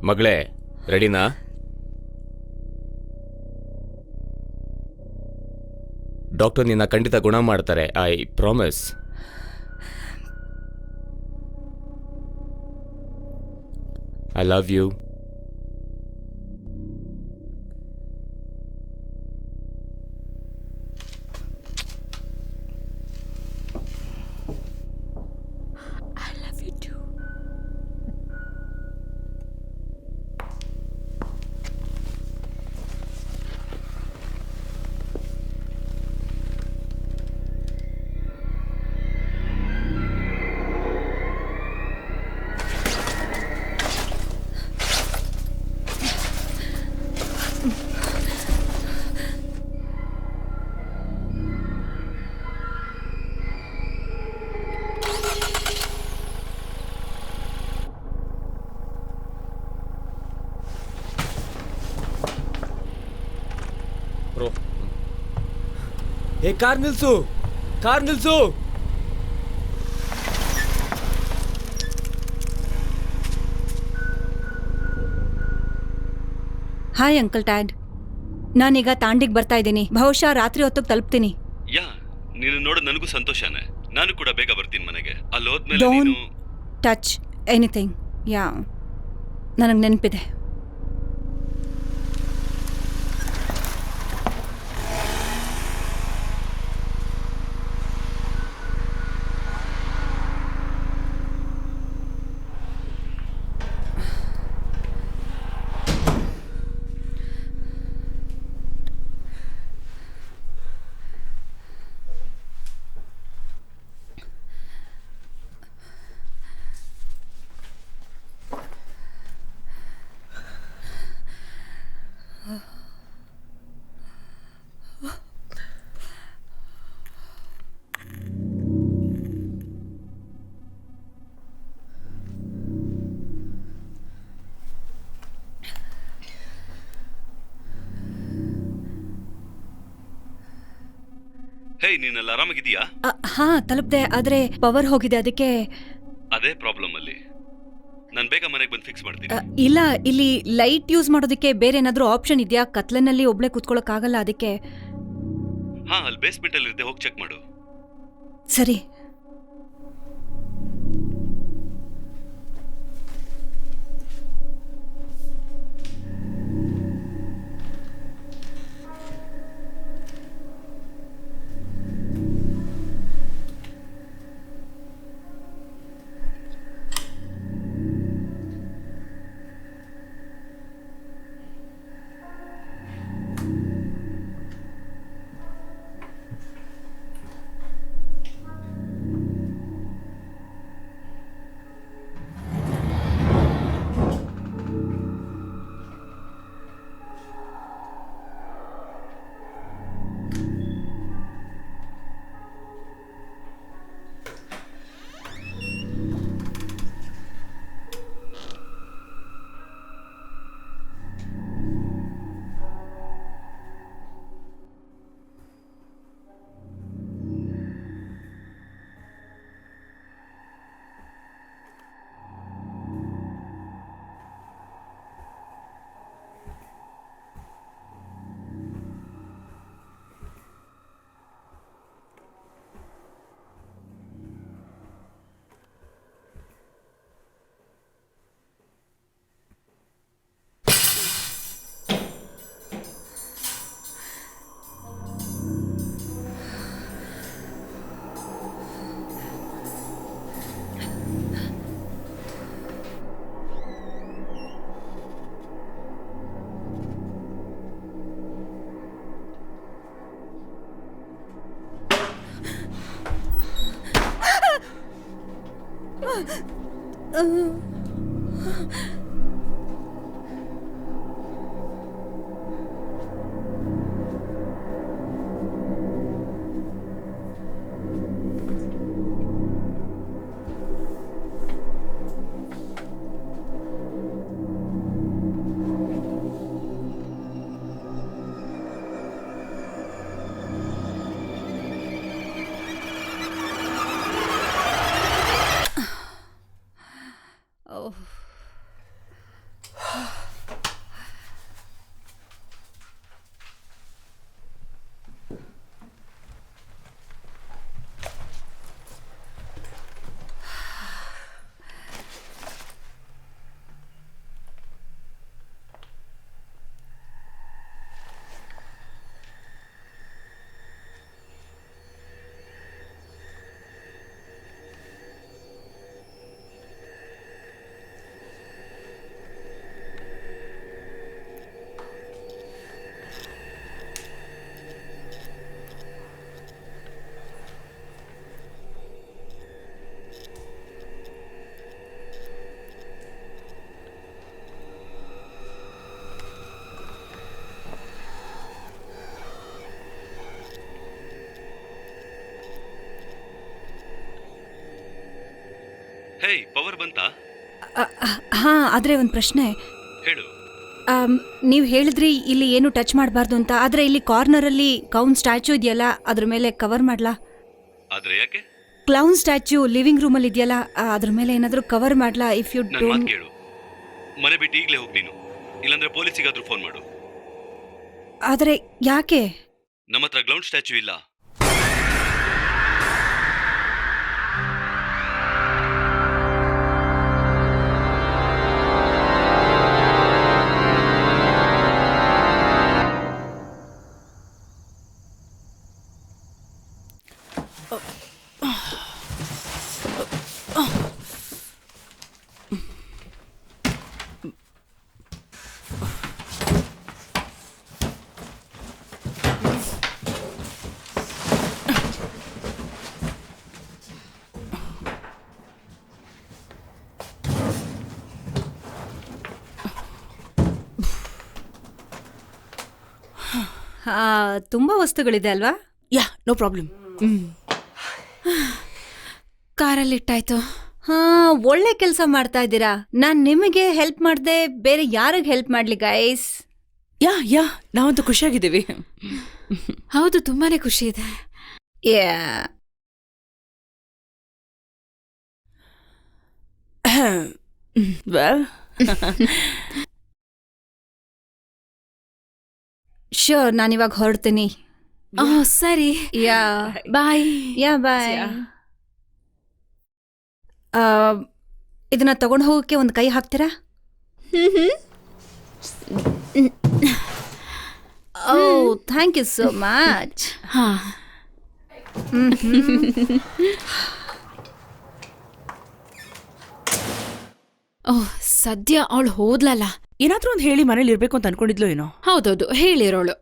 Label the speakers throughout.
Speaker 1: ಮಗಳೇ ರೆಡಿನಾ? ಡಾಕ್ಟರ್ ನಿನ್ನ ಖಂಡಿತ ಗುಣ ಮಾಡ್ತಾರೆ, I promise. I love you. ಏ ಕಾರ್ ನಿಲ್ಸು, ಕಾರ್ ನಿಲ್ಸು.
Speaker 2: ಹಾಯ್ ಅಂಕಲ್ ಟ್ಯಾಡ್, ನಾನೀಗ ತಾಂಡಿಗೆ ಬರ್ತಾ ಇದ್ದೀನಿ. ಬಹುಶಃ ರಾತ್ರಿ ಹೊತ್ತಿಗೆ ತಲುಪ್ತೀನಿ.
Speaker 3: ಯಾ, ನೀನು ನೋಡೋದು ನನಗೂ ಸಂತೋಷನೇ. ನಾನು ಕೂಡ ಬೇಗ ಬರ್ತೀನಿ ಮನೆಗೆ. ಅಲ್ಲಿ ಹೋದ್ಮೇಲೆ
Speaker 2: ಡೋಂಟ್
Speaker 3: ನೀನು
Speaker 2: ಟಚ್ ಎನಿಥಿಂಗ್. ಯಾ, ನನಗೆ ನೆನಪಿದೆ.
Speaker 3: ಹೇ, ನೀನೆಲ್ಲ ಆರಾಮಾಗಿದೀಯಾ?
Speaker 2: ಹಾ, ತಲುಪ್ದೆ. ಆದ್ರೆ ಪವರ್ ಹೋಗಿದೆ, ಅದಕ್ಕೆ.
Speaker 3: ಅದೇ ಪ್ರಾಬ್ಲಮ್ ಅಲ್ಲಿ. ನಾನು ಬೇಗ ಮನೆಗೆ ಬಂದು ಫಿಕ್ಸ್ ಮಾಡ್ತೀನಿ.
Speaker 2: ಇಲ್ಲ, ಇಲ್ಲಿ ಲೈಟ್ ಯೂಸ್ ಮಾಡೋದಕ್ಕೆ ಬೇರೆ ಏನಾದ್ರೂ ಆಪ್ಷನ್ ಇದೆಯಾ? ಕತ್ಲನಲ್ಲಿ ಒಬ್ಳೆ ಕುತ್ಕೊಳ್ಳೋಕ್ ಆಗಲ್ಲ, ಅದಕ್ಕೆ.
Speaker 3: ಹಾ, ಅಲ್ಲಿ ಬೇಸ್ಮೆಂಟ್ ಅಲ್ಲಿ ಇರುತ್ತೆ, ಹೋಗಿ ಚೆಕ್ ಮಾಡು.
Speaker 2: ಸರಿ.
Speaker 3: ಏಯ್ ಪವರ್ ಬಂತಾ?
Speaker 2: ಹಾ, ಆದ್ರೆ ಒಂದು ಪ್ರಶ್ನೆ.
Speaker 3: ಹೇಳು.
Speaker 2: ನೀವು ಹೇಳಿದ್ರಿ ಇಲ್ಲಿ ಏನು ಟಚ್ ಮಾಡಬಾರ್ದು ಅಂತ, ಆದ್ರೆ ಇಲ್ಲಿ ಕಾರ್ನರಲ್ಲಿ ಕೌನ್ ಸ್ಟ್ಯಾಚ್ಯೂ ಇದೆಯಲ್ಲ, ಅದ್ರ ಮೇಲೆ ಕವರ್ ಮಾಡ್ಲಾ?
Speaker 3: ಆದ್ರೆ ಯಾಕೆ?
Speaker 2: ಕ್ಲೌನ್ ಸ್ಟ್ಯಾಚ್ಯೂ ಲಿವಿಂಗ್ ರೂಮಲ್ಲಿ ಇದೆಯಲ್ಲ, ಅದ್ರ ಮೇಲೆ ಏನಾದರೂ ಕವರ್ ಮಾಡ್ಲಾ? ಇಫ್ ಯು
Speaker 3: ನನ್ನ ಮಾತು ಕೇಳು, ಮನೆ ಬಿಟ್ಟು ಈಗಲೇ ಹೋಗಿ ನೀನು, ಇಲ್ಲಾಂದ್ರೆ ಪೊಲೀಸಿಗಾದ್ರೂ ಫೋನ್ ಮಾಡು.
Speaker 2: ಆದ್ರೆ ಯಾಕೆ?
Speaker 3: ನಮ್ಮ ಹತ್ರ ಗ್ಲೌಂಡ್ ಸ್ಟ್ಯಾಚ್ಯೂ ಇಲ್ಲ.
Speaker 2: ತುಂಬಾ ವಸ್ತುಗಳಿದೆ ಅಲ್ವಾ?
Speaker 4: ಯಾ, ನೋ ಪ್ರಾಬ್ಲಮ್.
Speaker 2: ಕಾರಲ್ಲಿ ಇಟ್ಟಾಯ್ತು. ಹಾ, ಒಳ್ಳೆ ಕೆಲಸ ಮಾಡ್ತಾ ಇದ್ದೀರಾ. ನಾನ್ ನಿಮಗೆ ಹೆಲ್ಪ್ ಮಾಡದೆ ಬೇರೆ ಯಾರಿಗೆ ಹೆಲ್ಪ್ ಮಾಡ್ಲಿ ಗೈಸ್?
Speaker 4: ಯಾ ನಾವಂತೂ ಖುಷಿಯಾಗಿದ್ದೀವಿ.
Speaker 2: ಹೌದು, ತುಂಬಾನೇ ಖುಷಿ ಇದೆ.
Speaker 4: ವೆಲ್,
Speaker 2: ಶ್ಯೂರ್, ನಾನಿವಾಗ ಹೊರಡ್ತೀನಿ.
Speaker 4: ಸರಿ.
Speaker 2: ಯಾ
Speaker 4: ಬಾಯ್.
Speaker 2: ಬಾಯ್. ಇದನ್ನ ತಗೊಂಡು ಹೋಗಕ್ಕೆ ಒಂದು ಕೈ ಹಾಕ್ತೀರಾ? Thank you so much.
Speaker 4: ಹಾ,
Speaker 5: ಓಹ್, ಸದ್ಯ ಅವಳು ಹೋದ್ಲಲ್ಲ.
Speaker 4: ಏನಾದ್ರೂ ಒಂದು ಹೇಳಿ ಮನೇಲಿ ಇರ್ಬೇಕು ಅಂತ ಅನ್ಕೊಂಡಿದ್ಲು ಏನೋ.
Speaker 5: ಹೌದೌದು, ಹೇಳಿರೋಳು.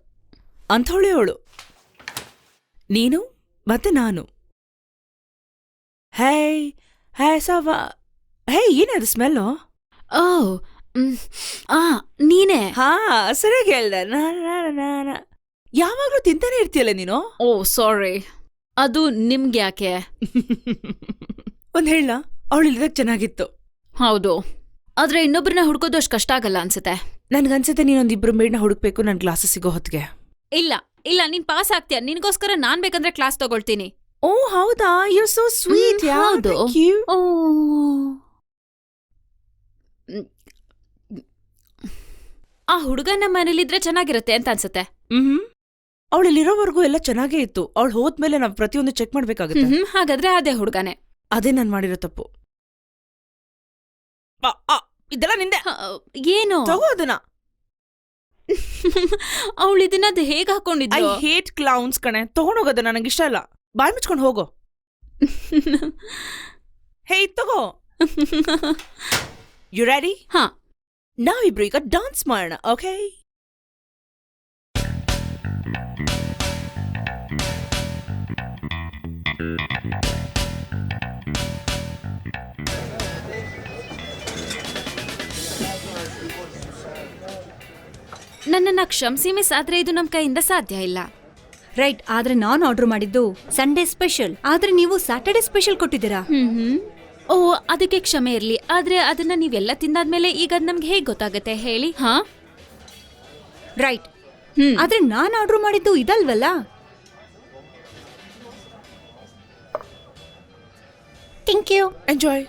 Speaker 4: ಅಂಥವಳೆ ಅವಳು. ನೀನು ಮತ್ತೆ ನಾನು. ಹೇ ಸವ, ಹೇ ಏನದು ಸ್ಮೆಲ್ಲು?
Speaker 5: ಓ, ನೀನೇ.
Speaker 4: ಹಾ, ಸರಿಯಾಗಿ ಹೇಳ್ದೆ. ಯಾವಾಗ್ಲೂ ತಿಂತಾನೆ ಇರ್ತೀಯಲ್ಲ ನೀನು.
Speaker 5: ಓ ಸಾರಿ, ಅದು ನಿಮ್ಗೆ ಯಾಕೆ?
Speaker 4: ಒಂದ್ ಹೇಳ, ಅವಳು ಇಲ್ದಾಗ ಚೆನ್ನಾಗಿತ್ತು.
Speaker 5: ಹೌದು, ಆದ್ರೆ ಇನ್ನೊಬ್ರನ್ನ ಹುಡ್ಕೋದು ಅಷ್ಟು ಕಷ್ಟ ಆಗಲ್ಲ ಅನ್ಸುತ್ತೆ.
Speaker 4: ನನ್ಗನ್ಸುತ್ತೆ ನೀನೊಂದಿಬ್ರು ಮೇಡ್ನ ಹುಡುಕ್ಬೇಕು ನನ್ ಕ್ಲಾಸಸ್ ಸಿಗೋ ಹೊತ್ತಿಗೆ.
Speaker 5: ಇಲ್ಲ ಇಲ್ಲ, ನೀನ್ ಪಾಸ್ ಆಗ್ತೀಯ. ನಿನ್ಗೋಸ್ಕರ ನಾನ್ ಬೇಕಂದ್ರೆ ಕ್ಲಾಸ್ ತಗೊಳ್ತೀನಿ.
Speaker 4: ಓ ಹೌದಾ, ಯು ಸೋ ಸ್ವೀಟ್.
Speaker 5: ಹೌದು. ಓ, ಆ ಹುಡುಗ ನಮ್ಮ ಮನೇಲಿದ್ರೆ ಚೆನ್ನಾಗಿರುತ್ತೆ ಅಂತ ಅನ್ಸುತ್ತೆ.
Speaker 4: ಅವಳಲ್ಲಿರೋವರೆಗೂ ಎಲ್ಲ ಚೆನ್ನಾಗೇ ಇತ್ತು. ಅವಳು ಹೋದ್ಮೇಲೆ ನಾವ್ ಪ್ರತಿಯೊಂದು ಚೆಕ್ ಮಾಡ್ಬೇಕಾಗುತ್ತೆ.
Speaker 5: ಹಾಗಾದ್ರೆ ಅದೇ ಹುಡುಗನೇ.
Speaker 4: ಅದೇ ನಾನ್ ಮಾಡಿರೋ ತಪ್ಪು. ಇದೆಲ್ಲ ನಿಂದೆ.
Speaker 5: ಏನು?
Speaker 4: ತಗೋ ಅದನ್ನ.
Speaker 5: ಅವಳು ಇದನ್ನದು ಹೇಗ್ ಹಾಕೊಂಡಿದ್ಲು?
Speaker 4: ಐ ಹೇಟ್ ಕ್ಲೌನ್ಸ್ ಕಣೆ. ತಗೊಂಡೋಗೋದ ನನಗಿಷ್ಟ ಇಲ್ಲ. ಬಾಯ್ ಮುಚ್ಕೊಂಡು ಹೋಗೋ. ಹೇ, ತಗೋ. You ready?
Speaker 5: ಹಾ,
Speaker 4: ನಾವಿಬ್ರು ಈಗ ಡಾನ್ಸ್ ಮಾಡೋಣ, ಓಕೆ?
Speaker 5: ನನ್ನನ್ನ ಕ್ಷಮಿಸಿ ಮಿಸ್, ಆದ್ರೆ ಇದು ನಮ್ ಕೈಯಿಂದ ಸಾಧ್ಯ ಇಲ್ಲ.
Speaker 2: ರೈಟ್, ಆದ್ರೆ ನಾನ್ ಆರ್ಡರ್ ಮಾಡಿದ್ದು ಸಂಡೇ ಸ್ಪೆಷಲ್, ಆದ್ರೆ ನೀವು ಸ್ಯಾಟರ್ಡೇ ಸ್ಪೆಷಲ್ ಕೊಟ್ಟಿದ್ದೀರಾ.
Speaker 5: ಓ, ಅದಕ್ಕೆ ಕ್ಷಮೆ ಇರ್ಲಿ. ಆದ್ರೆ ಅದನ್ನ ನೀವೆಲ್ಲ ತಿಂದಾದ್ಮೇಲೆ ಈಗ ಅದ್ ನಮ್ಗೆ ಹೇಗ್ ಗೊತ್ತಾಗತ್ತೆ ಹೇಳಿ? ಹಾ,
Speaker 2: ರೈಟ್. ಆದ್ರೆ ನಾನ್ ಆರ್ಡರ್ ಮಾಡಿದ್ದು ಇದಲ್ವಲ್ಲ. Thank you.
Speaker 4: ಎಂಜಾಯ್.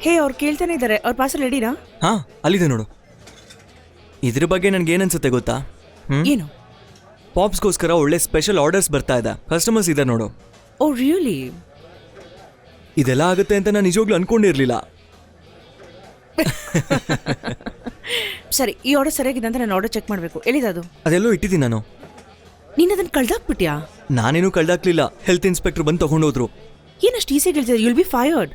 Speaker 4: ಹೇ, ಅವ್ರು ಕೇಳ್ತಾನೆ ಇದ್ದಾರೆ. ಅವ್ರ ಪಾರ್ಸಲ್ ರೆಡಿನಾ?
Speaker 6: ಹಾ, ಅಲ್ಲಿದೆ ನೋಡು. ಇದ್ರ ಬಗ್ಗೆ ನನ್ಗೆ ಏನನ್ಸುತ್ತೆ ಗೊತ್ತಾ?
Speaker 4: ಏನು?
Speaker 6: ಪಾಪ್ಸ್ಗೋಸ್ಕರ ಒಳ್ಳೆ ಸ್ಪೆಷಲ್ ಆರ್ಡರ್ಸ್ ಬರ್ತಾ ಇದೆ. ಕಸ್ಟಮರ್ಸ್ ಇದೆ ನೋಡು.
Speaker 4: Oh really?
Speaker 6: ಇದೆಲ್ಲ ಆಗುತ್ತೆ ಅಂತ ನಾನು ನಿಜವಾಗ್ಲೂ ಅನ್ಕೊಂಡಿರ್ಲಿಲ್ಲ.
Speaker 4: ಸರಿ, ಈ ಆರ್ಡರ್ ಸರಿಯಾಗಿದೆ ಅಂತ ನಾನು ಆರ್ಡರ್ ಚೆಕ್ ಮಾಡಬೇಕು. ಎಲ್ಲಿದೆ ಅದು?
Speaker 6: ಅದೆಲ್ಲೋ ಇಟ್ಟಿದ್ದೀನಿ ನಾನು.
Speaker 4: ನೀನು ಅದನ್ನ ಕಳ್ದಾಕ್ಬಿಟ್ಯಾ?
Speaker 6: ನಾನೇನು ಕಳ್ದಾಕ್ಲಿಲ್ಲ. ಹೆಲ್ತ್ ಇನ್ಸ್ಪೆಕ್ಟರ್ ಬಂದು ತಗೊಂಡೋದ್ರು.
Speaker 4: ಏನಷ್ಟು ಈಸಿಯಾಗಿ ಹೇಳ್ತಿದ್ದಾರೆ. You'll be fired.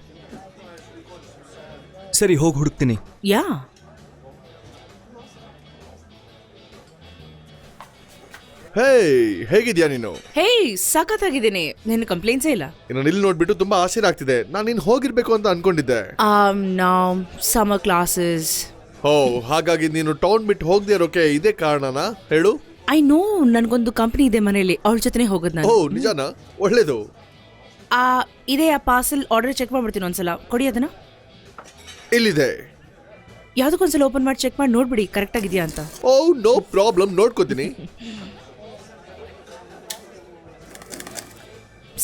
Speaker 6: ಸರಿ, ಹೋಗಿ ಹುಡುಕ್ತೀನಿ.
Speaker 4: ಯಾ.
Speaker 7: ಹೇ, ಹೇಗಿದ್ಯಾ ನೀನು?
Speaker 4: ಹೇ, ಸಖತ್ತಾಗಿದ್ದೀನಿ. ನಿನ್ನ ಕಂಪ್ಲೇಂಟ್ಸೇ ಇಲ್ಲ.
Speaker 7: ಇನ್ನು ಇಲ್ಲಿ ನೋಡ್ಬಿಟ್ಟು ತುಂಬಾ ಆಶ್ಚರ್ಯ ಆಗ್ತಿದೆ. ನಾನು ನೀನು ಹೋಗಿರ್ಬೇಕು ಅಂತ ಅನ್ಕೊಂಡಿದ್ದೆ.
Speaker 4: ನಾವ್ ಸಮ್ಮರ್ ಕ್ಲಾಸಸ್.
Speaker 7: ಓ, ಹಾಗಾಗಿ ನೀನು ಟೌನ್ ಬಿಟ್ಟು ಹೋಗದೆ ಇರೋಕೆ ಇದೇ ಕಾರಣನಾ? ಹೇಳು.
Speaker 4: ಐ ನೋ, ನನ್ಗೊಂದು ಕಂಪ್ನಿ ಇದೆ ಮನೇಲಿ, ಅವಳ ಜೊತೆನೆ ಹೋಗೋದು
Speaker 7: ಓ
Speaker 4: ನಾನು.
Speaker 7: ನಿಜಾನಾ? ಒಳ್ಳೇದು.
Speaker 4: ಇದೇ ಆ ಪಾರ್ಸಲ್ ಆರ್ಡರ್ ಚೆಕ್ ಮಾಡ್ಬಿಡ್ತೀನಿ ಒಂದ್ಸಲ, ಕೊಡಿ ಅದನ್ನ.
Speaker 7: ಇಲ್ಲಿದೆ.
Speaker 4: ಯಾವ್ದಕ್ಕೊಂದ್ಸಲ ಓಪನ್ ಮಾಡಿ ಚೆಕ್ ಮಾಡಿ ನೋಡ್ಬಿಡಿ ಕರೆಕ್ಟ್ ಆಗಿದೆಯಾ ಅಂತ.
Speaker 7: ಓ ನೋ ಪ್ರಾಬ್ಲಮ್, ನೋಡ್ಕೋತೀನಿ.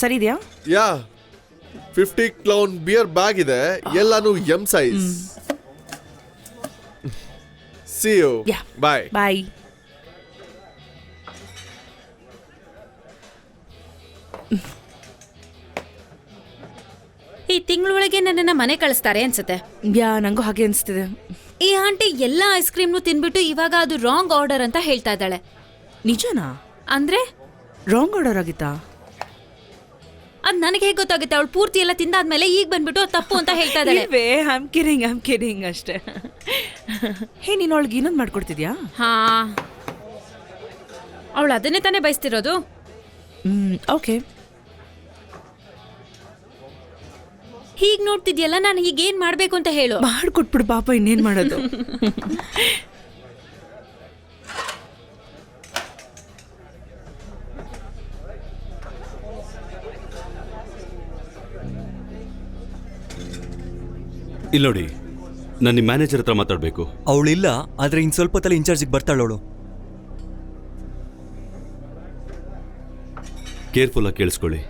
Speaker 4: ಸರಿ ಇದೆಯಾ?
Speaker 7: ಯಾ 50 ಕ್ಲೌನ್ ಬಿಯರ್ ಬ್ಯಾಗ್ ಇದೆ, ಎಲ್ಲಾನು M size. See you.
Speaker 4: Yeah.
Speaker 7: Bye.
Speaker 4: ಬಾಯ್.
Speaker 5: ಈ ತಿಂಗಳೊಳಗೆ ನನ್ನನ್ನ ಮನೆ ಕಳಿಸ್ತಾರೆ ಅನ್ಸುತ್ತೆ.
Speaker 4: ನಂಗೂ ಹಾಗೆ ಅನ್ಸ್ತಿದೆ.
Speaker 5: ಈ ಆಂಟಿ ಎಲ್ಲಾ ಐಸ್ ಕ್ರೀಮ್ನು ತಿನ್ಬಿಟ್ಟು ಇವಾಗ ಅದು ರಾಂಗ್ ಆರ್ಡರ್ ಅಂತ ಹೇಳ್ತಾ ಇದ್ದಾಳೆ.
Speaker 4: ನಿಜನಾ?
Speaker 5: ಅಂದ್ರೆ
Speaker 4: ರಾಂಗ್ ಆರ್ಡರ್ ಆಗಿತ್ತಾ?
Speaker 5: ಅದ್ ನನಗೆ ಹೇಗೆ ಗೊತ್ತಾಗುತ್ತೆ? ಅವಳು ಪೂರ್ತಿ ಎಲ್ಲ ತಿಂದಾದ್ಮೇಲೆ ಈಗ ಬಂದ್ಬಿಟ್ಟು ಅದ್ ತಪ್ಪು ಅಂತ ಹೇಳ್ತಾ ಇದ್ದಾಳೆ.
Speaker 4: ಐಮ್ ಕಿರಿಂಗ್ ಅಷ್ಟೇ. ಹೇ, ನೀನು ಅವಳಿಗೆ ಇನ್ನೊಂದು ಮಾಡ್ಕೊಡ್ತಿದ್ಯಾ?
Speaker 5: ಹಾ, ಅವಳು ಅದನ್ನೇ ತಾನೇ ಬಯಸ್ತಿರೋದು.
Speaker 4: ಓಕೆ.
Speaker 5: ಹೀಗ್ ನೋಡ್ತಿದ್ಯಲ್ಲ, ನಾನು ಹೀಗೇನ್ ಮಾಡ್ಬೇಕು ಅಂತ ಹೇಳು.
Speaker 4: ಮಾಡ್ಕೊಟ್ಬಿಡು ಪಾಪ, ಇನ್ನೇನ್ ಮಾಡೋದು.
Speaker 3: ಇಲ್ಲಿ ನೋಡಿ, ನಾನು ನಿಮ್ಮ ಮ್ಯಾನೇಜರ್ ಹತ್ರ ಮಾತಾಡಬೇಕು.
Speaker 6: ಅವಳಿಲ್ಲ, ಆದ್ರೆ ಇನ್ ಸ್ವಲ್ಪ ತಲೆ ಇನ್ಚಾರ್ಜಿಗೆ ಬರ್ತಾಳವಳು.
Speaker 3: ಕೇರ್ಫುಲ್ ಆಗಿ ಕೇಳಿಸ್ಕೊಳ್ಳಿ.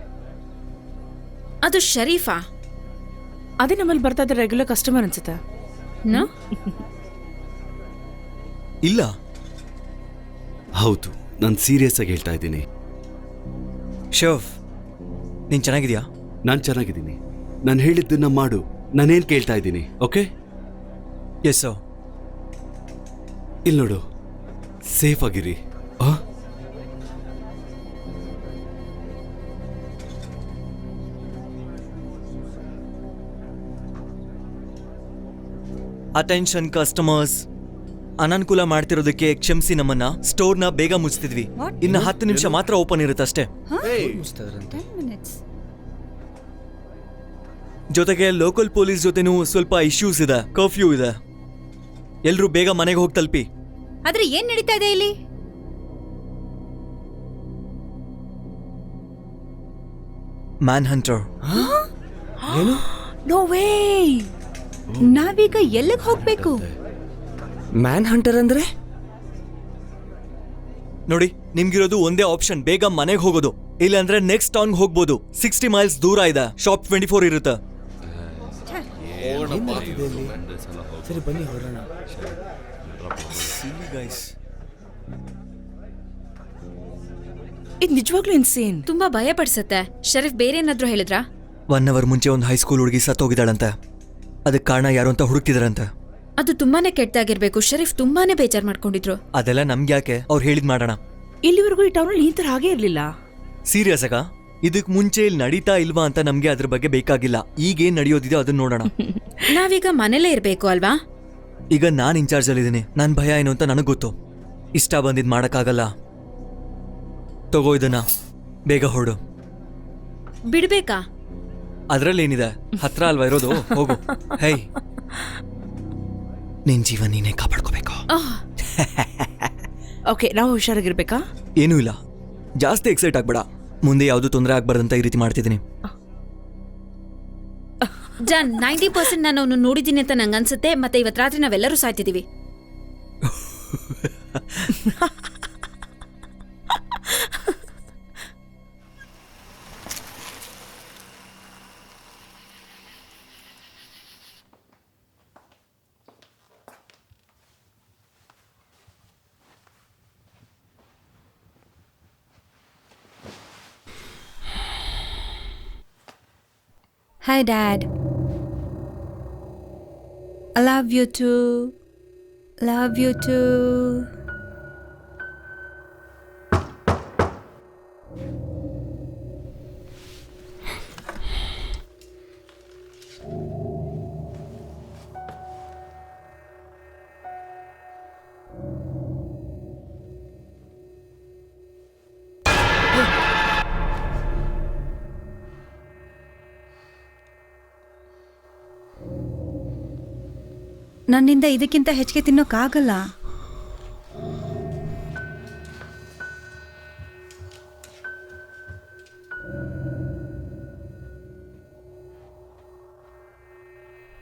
Speaker 5: ಅದು ಶರೀಫಾ?
Speaker 4: ಅದೇ ನಮ್ಮಲ್ಲಿ ಬರ್ತಾ ಇದ್ರೆ ರೆಗ್ಯುಲರ್ ಕಸ್ಟಮರ್ ಅನ್ಸುತ್ತೆ.
Speaker 6: ಇಲ್ಲ,
Speaker 3: ಹೌದು, ನಾನು ಸೀರಿಯಸ್ ಆಗಿ ಹೇಳ್ತಾ ಇದ್ದೀನಿ.
Speaker 6: ಶಫ್, ನೀನ್ ಚೆನ್ನಾಗಿದ್ಯಾ?
Speaker 3: ನಾನು ಚೆನ್ನಾಗಿದ್ದೀನಿ. ನಾನು ಹೇಳಿದ್ದನ್ನ ಮಾಡು. ನಾನೇನು ಕೇಳ್ತಾ ಇದ್ದೀನಿ, ಓಕೆ?
Speaker 6: Yes sir.
Speaker 3: ಇಲ್ಲಿ ನೋಡು, ಸೇಫ್ ಆಗಿರಿ.
Speaker 6: ಅಟೆನ್ಷನ್ ಕಸ್ಟಮರ್ಸ್, ಅನಾನುಕೂಲ ಮಾಡ್ತಿರೋದಕ್ಕೆ ಕ್ಷಮಿಸಿ ನಮ್ಮನ್ನ. ಸ್ಟೋರ್ನ ಬೇಗ ಮುಚ್ತಿದ್ವಿ, ಇನ್ನು 10 ನಿಮಿಷ ಮಾತ್ರ ಓಪನ್ ಇರುತ್ತಷ್ಟೇ.
Speaker 7: Hey.
Speaker 2: 10 minutes.
Speaker 6: ಜೊತೆಗೆ ಲೋಕಲ್ ಪೊಲೀಸ್ ಜೊತೆನೂ ಸ್ವಲ್ಪ ಇಶ್ಯೂಸ್ ಇದೆ, ಕರ್ಫ್ಯೂ ಇದೆ. ಎಲ್ರೂ ಬೇಗ ಮನೆಗೆ ಹೋಗಿ ತಲುಪಿ.
Speaker 2: ಆದ್ರೆ ಏನ್ ನಡೀತಾ ಇದೆ ಇಲ್ಲಿ?
Speaker 6: Man hunter.
Speaker 4: No way.
Speaker 2: ನಾವೀಗ ಎಲ್ಲಿಗೆ ಹೋಗ್ಬೇಕು?
Speaker 1: ಮ್ಯಾನ್ ಹಂಟರ್ ಅಂದ್ರೆ?
Speaker 6: ನೋಡಿ, ನಿಮ್ಗಿರೋದು ಒಂದೇ ಆಪ್ಷನ್, ಬೇಗ ಮನೆಗೆ ಹೋಗೋದು. ಇಲ್ಲಾಂದ್ರೆ ನೆಕ್ಸ್ಟ್ ಟೌನ್ಗೆ ಹೋಗ್ಬೋದು. 60 ಮೈಲ್ಸ್ ದೂರ ಇದೆ. ಶಾಪ್ 24 ಇರುತ್ತೆ.
Speaker 1: ಸರಿ ಬನ್ನಿ ಹೊರಡೋಣ.
Speaker 4: ಇದು ನಿಜವಾಗ್ಲೂ ಇನ್ಸೇನ್.
Speaker 5: ತುಂಬಾ ಭಯ ಪಡಿಸುತ್ತೆ. ಶರೀಫ್ ಬೇರೆ ಏನಾದ್ರೂ ಹೇಳಿದ್ರಾ?
Speaker 6: 1 ಅವರ್ ಮುಂಚೆ ಒಂದು ಹೈಸ್ಕೂಲ್ ಹುಡುಗಿ ಸತ್ತೋಗಿದ್ದಾಳಂತೆ. ಅದಕ್ಕೆ ಕಾರಣ ಯಾರು ಅಂತ ಹುಡುಕ್ತಿದಾರಂತೆ.
Speaker 5: ಅದು ತುಂಬಾನೇ ಕೆಟ್ಟದಾಗಿರ್ಬೇಕು. ಶರೀಫ್ ತುಂಬಾನೇ ಬೇಜಾರ್ ಮಾಡ್ಕೊಂಡಿದ್ರು.
Speaker 6: ಅದೆಲ್ಲ ನಮ್ಗೆ ಯಾಕೆ, ಅವ್ರು ಹೇಳಿದ್ ಮಾಡೋಣ.
Speaker 4: ಇಲ್ಲಿವರೆಗೂ ಈ ಟೌನಲ್ಲಿ ಈ ತರ ಹಾಗೆ ಇರ್ಲಿಲ್ಲ.
Speaker 6: ಸೀರಿಯಸ್ ಆಗ ಇದಕ್ ಮುಂಚೆ ಇಲ್ಲಿ ನಡೀತಾ ಇಲ್ವಾ ಅಂತ ನಮ್ಗೆ ಅದ್ರ ಬಗ್ಗೆ ಬೇಕಾಗಿಲ್ಲ. ಈಗೇನ್ ನಡೆಯೋದಿದೆ ಅದನ್ನ ನೋಡೋಣ.
Speaker 5: ನಾವೀಗ ಮನೇಲೇ ಇರ್ಬೇಕು ಅಲ್ವಾ?
Speaker 6: ಈಗ ನಾನ್ ಇನ್ಚಾರ್ಜ್ ಅಲ್ಲಿದ್ದೀನಿ. ನನ್ ಭಯ ಏನು ಅಂತ ನನಗ್ ಗೊತ್ತು. ಇಷ್ಟ ಬಂದಿದ್ ಮಾಡಕ್ಕಾಗಲ್ಲ. ತಗೋ ಇದನ್ನ, ಬೇಗ ಹೊರಡು.
Speaker 5: ಬಿಡ್ಬೇಕಾ?
Speaker 6: ಅದ್ರಲ್ಲೇನಿದೆ, ಹತ್ರ ಅಲ್ವಾ ಇರೋದು, ಹೋಗು. ಹೇ, ನಿನ್ ಜೀವ ನೀನೇ ಕಾಪಾಡ್ಕೋಬೇಕು.
Speaker 4: ಓಕೆ, ನಾವು ಹುಷಾರಾಗಿರ್ಬೇಕಾ?
Speaker 6: ಏನೂ ಇಲ್ಲ, ಜಾಸ್ತಿ ಎಕ್ಸೈಟ್ ಆಗ್ಬೇಡ. ಮುಂದೆ ಯಾವ್ದು ತೊಂದರೆ ಆಗ್ಬಾರ್ದಂತ ಈ ರೀತಿ ಮಾಡ್ತಿದ್ದೀನಿ.
Speaker 5: ಜಾನ್, 90% ನಾನು ಅವನು ನೋಡಿದ್ದೀನಿ ಅಂತ ನಂಗೆ ಅನ್ಸುತ್ತೆ. ಮತ್ತೆ ಇವತ್ತು ರಾತ್ರಿ ನಾವೆಲ್ಲರೂ ಸಾಯ್ತಿದೀವಿ.
Speaker 2: Hi, Dad. I love you too. Love you too. ನನ್ನಿಂದ ಇದಕ್ಕಿಂತ ಹೆಚ್ಚಿಗೆ ತಿನ್ನೋಕ್ಕಾಗಲ್ಲ.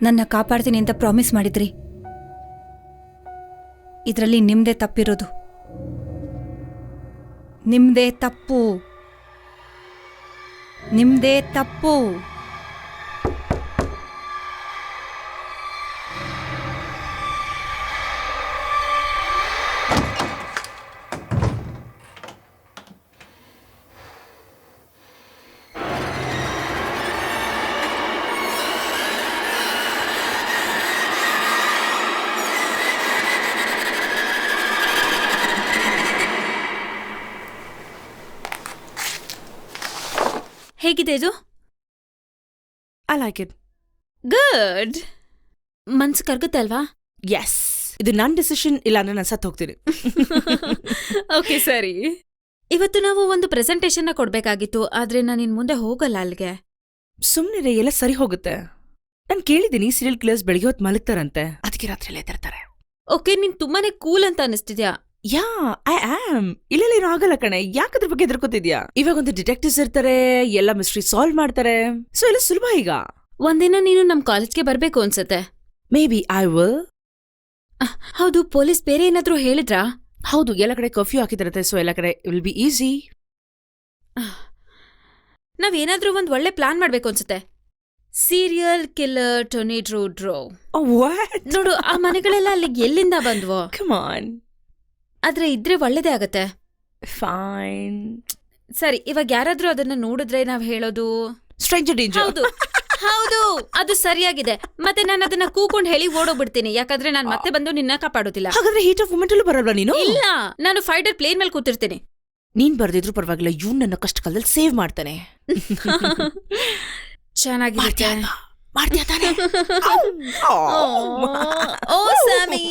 Speaker 2: ನನ್ನ ಕಾಪಾಡ್ತೀನಿ ಅಂತ ಪ್ರಾಮಿಸ್ ಮಾಡಿದ್ರಿ. ಇದರಲ್ಲಿ ನಿಮ್ದೇ ತಪ್ಪಿರೋದು. ನಿಮ್ದೇ ತಪ್ಪು. ನಿಮ್ದೇ ತಪ್ಪು.
Speaker 5: ಹೇಗಿದೆ ಇದು?
Speaker 4: I like it.
Speaker 5: ಗುಡ್. ಮನ್ಸು ಕರ್ಗುತ್ತೆ ಅಲ್ವಾ?
Speaker 4: ಎಸ್, ಇದು ನನ್ ಡಿಸಿಷನ್, ಇಲ್ಲ ಅಂದ್ರೆ ನಾನು ಸತ್ತು ಹೋಗ್ತೀನಿ.
Speaker 5: ಓಕೆ ಸರಿ. ಇವತ್ತು ನಾವು ಒಂದು ಪ್ರೆಸೆಂಟೇಶನ್ ಕೊಡ್ಬೇಕಾಗಿತ್ತು, ಆದ್ರೆ ನಾನು ಇನ್ ಮುಂದೆ ಹೋಗಲ್ಲ ಅಲ್ಲಿಗೆ.
Speaker 4: ಸುಮ್ನಿರೆ, ಎಲ್ಲ ಸರಿ ಹೋಗುತ್ತೆ. ನಾನ್ ಕೇಳಿದ್ದೀನಿ ಸೀರಿಯಲ್ ಕಿಲ್ಲರ್ಸ್ ಬೆಳಿಗ್ಗೆ ಹೊತ್ತು ಮಲಗ್ತಾರಂತೆ, ಅದಕ್ಕೆ ರಾತ್ರಿ ಎದ್ದಿರ್ತಾರೆ.
Speaker 5: ಓಕೆ, ನೀನ್ ತುಂಬಾನೇ ಕೂಲ್ ಅಂತ ಅನಿಸ್ತಿದ್ಯಾ.
Speaker 4: ಯಾ, ಐ ಆಮ್. ಇಲ್ಲ ಏನೂ ಆಗಲ್ಲ ಕಣೆ, ಯಾಕದ್ರ ಬಗ್ಗೆ ಎದುರ್ಕೋತಿದ್ಯಾ? ಇವಾಗ ಒಂದು ಡಿಟೆಕ್ಟಿವ್ಸ್ ಇರ್ತಾರೆ, ಎಲ್ಲ ಮಿಸ್ಟ್ರಿ ಸಾಲ್ವ್ ಮಾಡ್ತಾರೆ, ಸೊ ಎಲ್ಲ ಸುಲಭ ಈಗ.
Speaker 5: ಒಂದಿನ ನೀನು ನಮ್ ಕಾಲೇಜ್ಗೆ ಬರ್ಬೇಕು ಅನ್ಸತ್ತೆ.
Speaker 4: May be I will.
Speaker 5: ಹೌದು, ಪೊಲೀಸ್ ಬೇರೆ ಏನಾದ್ರೂ ಹೇಳಿದ್ರಾ?
Speaker 4: ಹೌದು, ಎಲ್ಲ ಕಡೆ ಕರ್ಫ್ಯೂ ಹಾಕಿದಿರತ್ತೆ, ಸೊ ಎಲ್ಲ ಕಡೆ ವಿಲ್ ಬಿ ಈಸಿ.
Speaker 5: ನಾವೇನಾದ್ರೂ ಒಂದ್ ಒಳ್ಳೆ ಪ್ಲಾನ್ ಮಾಡ್ಬೇಕು ಅನ್ಸುತ್ತೆ. ಸೀರಿಯಲ್ ಕಿಲ್ಲರ್ ಟೊರ್ನೇಡೋ ಡ್ರೋ.
Speaker 4: ವಾಟ್?
Speaker 5: ನೋಡು, ಆ ಮನೆಗಳೆಲ್ಲ ಅಲ್ಲಿಗೆ ಎಲ್ಲಿಂದ ಬಂದ್ವೋ?
Speaker 4: Come on.
Speaker 5: ಆದ್ರೆ ಇದ್ರೆ ಒಳ್ಳೇದೇ ಆಗತ್ತೆ.
Speaker 4: ಫೈನ್.
Speaker 5: ಸರಿ, ಇವಾಗ ಯಾರಾದ್ರೂ ಅದನ್ನ ನೋಡಿದ್ರೆ ನಾವ್ ಹೇಳೋದು
Speaker 4: ಸ್ಟ್ರೇಂಜರ್ ಡೇಂಜರ್.
Speaker 5: ಹೌದು ಹೌದು, ಅದು ಸರಿಯಾಗಿದೆ. ಮತ್ತೆ ನಾನು ಅದನ್ನ ಕೂಕೊಂಡ್ ಹೇಳಿ ಓಡೋಗ್ಬಿಡ್ತೀನಿ, ಯಾಕಂದ್ರೆ ನಾನ್ ಮತ್ತೆ ಬಂದು ನಿನ್ನ ಕಾಪಾಡೋದಿಲ್ಲ.
Speaker 4: ಹಾಗಾದ್ರೆ ಹೀಟ್ ಆಫ್ ಮೂಮೆಂಟ್ ಅಲ್ಲೂ ಬರಲ್ವಾ ನೀನು?
Speaker 5: ಇಲ್ಲ, ನಾನು ಫೈಟರ್ ಪ್ಲೇನ್ ಮೇಲೆ ಕೂತಿರ್ತೀನಿ.
Speaker 4: ನೀನ್ ಬರ್ದಿದ್ರು ಪರವಾಗಿಲ್ಲ, ಇವ್ನು ನನ್ನ ಕಷ್ಟ ಕಾಲದಲ್ಲಿ ಸೇವ್ ಮಾಡ್ತಾನೆ.
Speaker 5: ಚೆನ್ನಾಗಿರುತ್ತೆ.
Speaker 4: ಮಾಡ್ತೀಯ ತಾನೆ?
Speaker 5: ಓ ಸ್ಯಾಮಿ.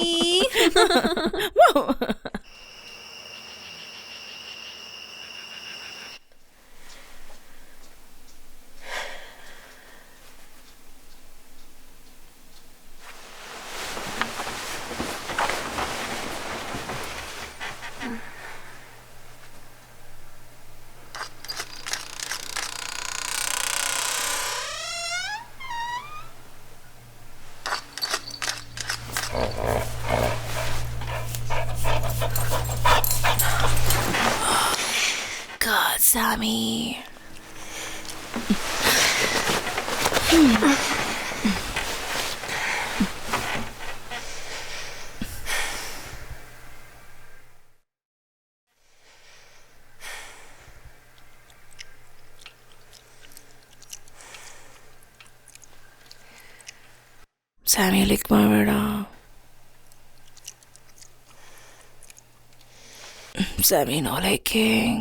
Speaker 4: God, Sammy. Sammy, lick ಮಾಡಬೇಡ. Sammy, no licking.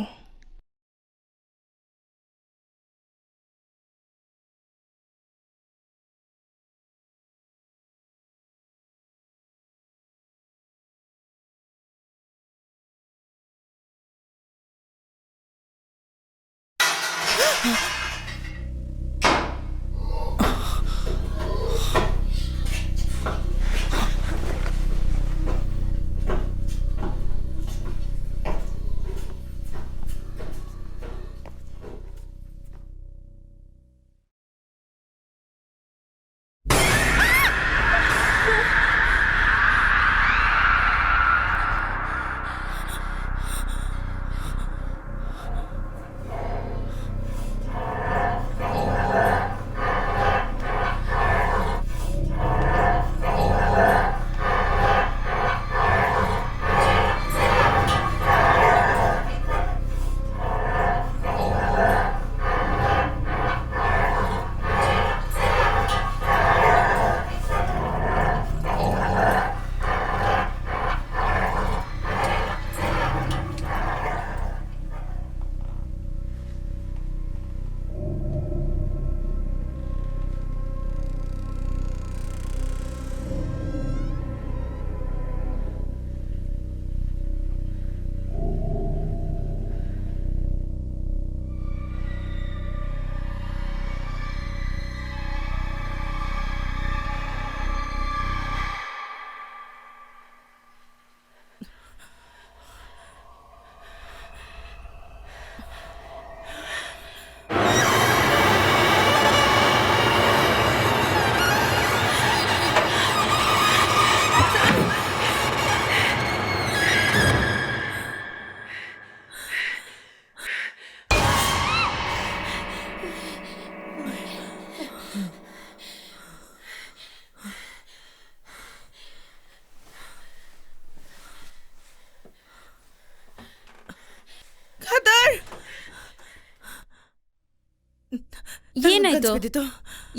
Speaker 5: ಏನಾಯ್ತು?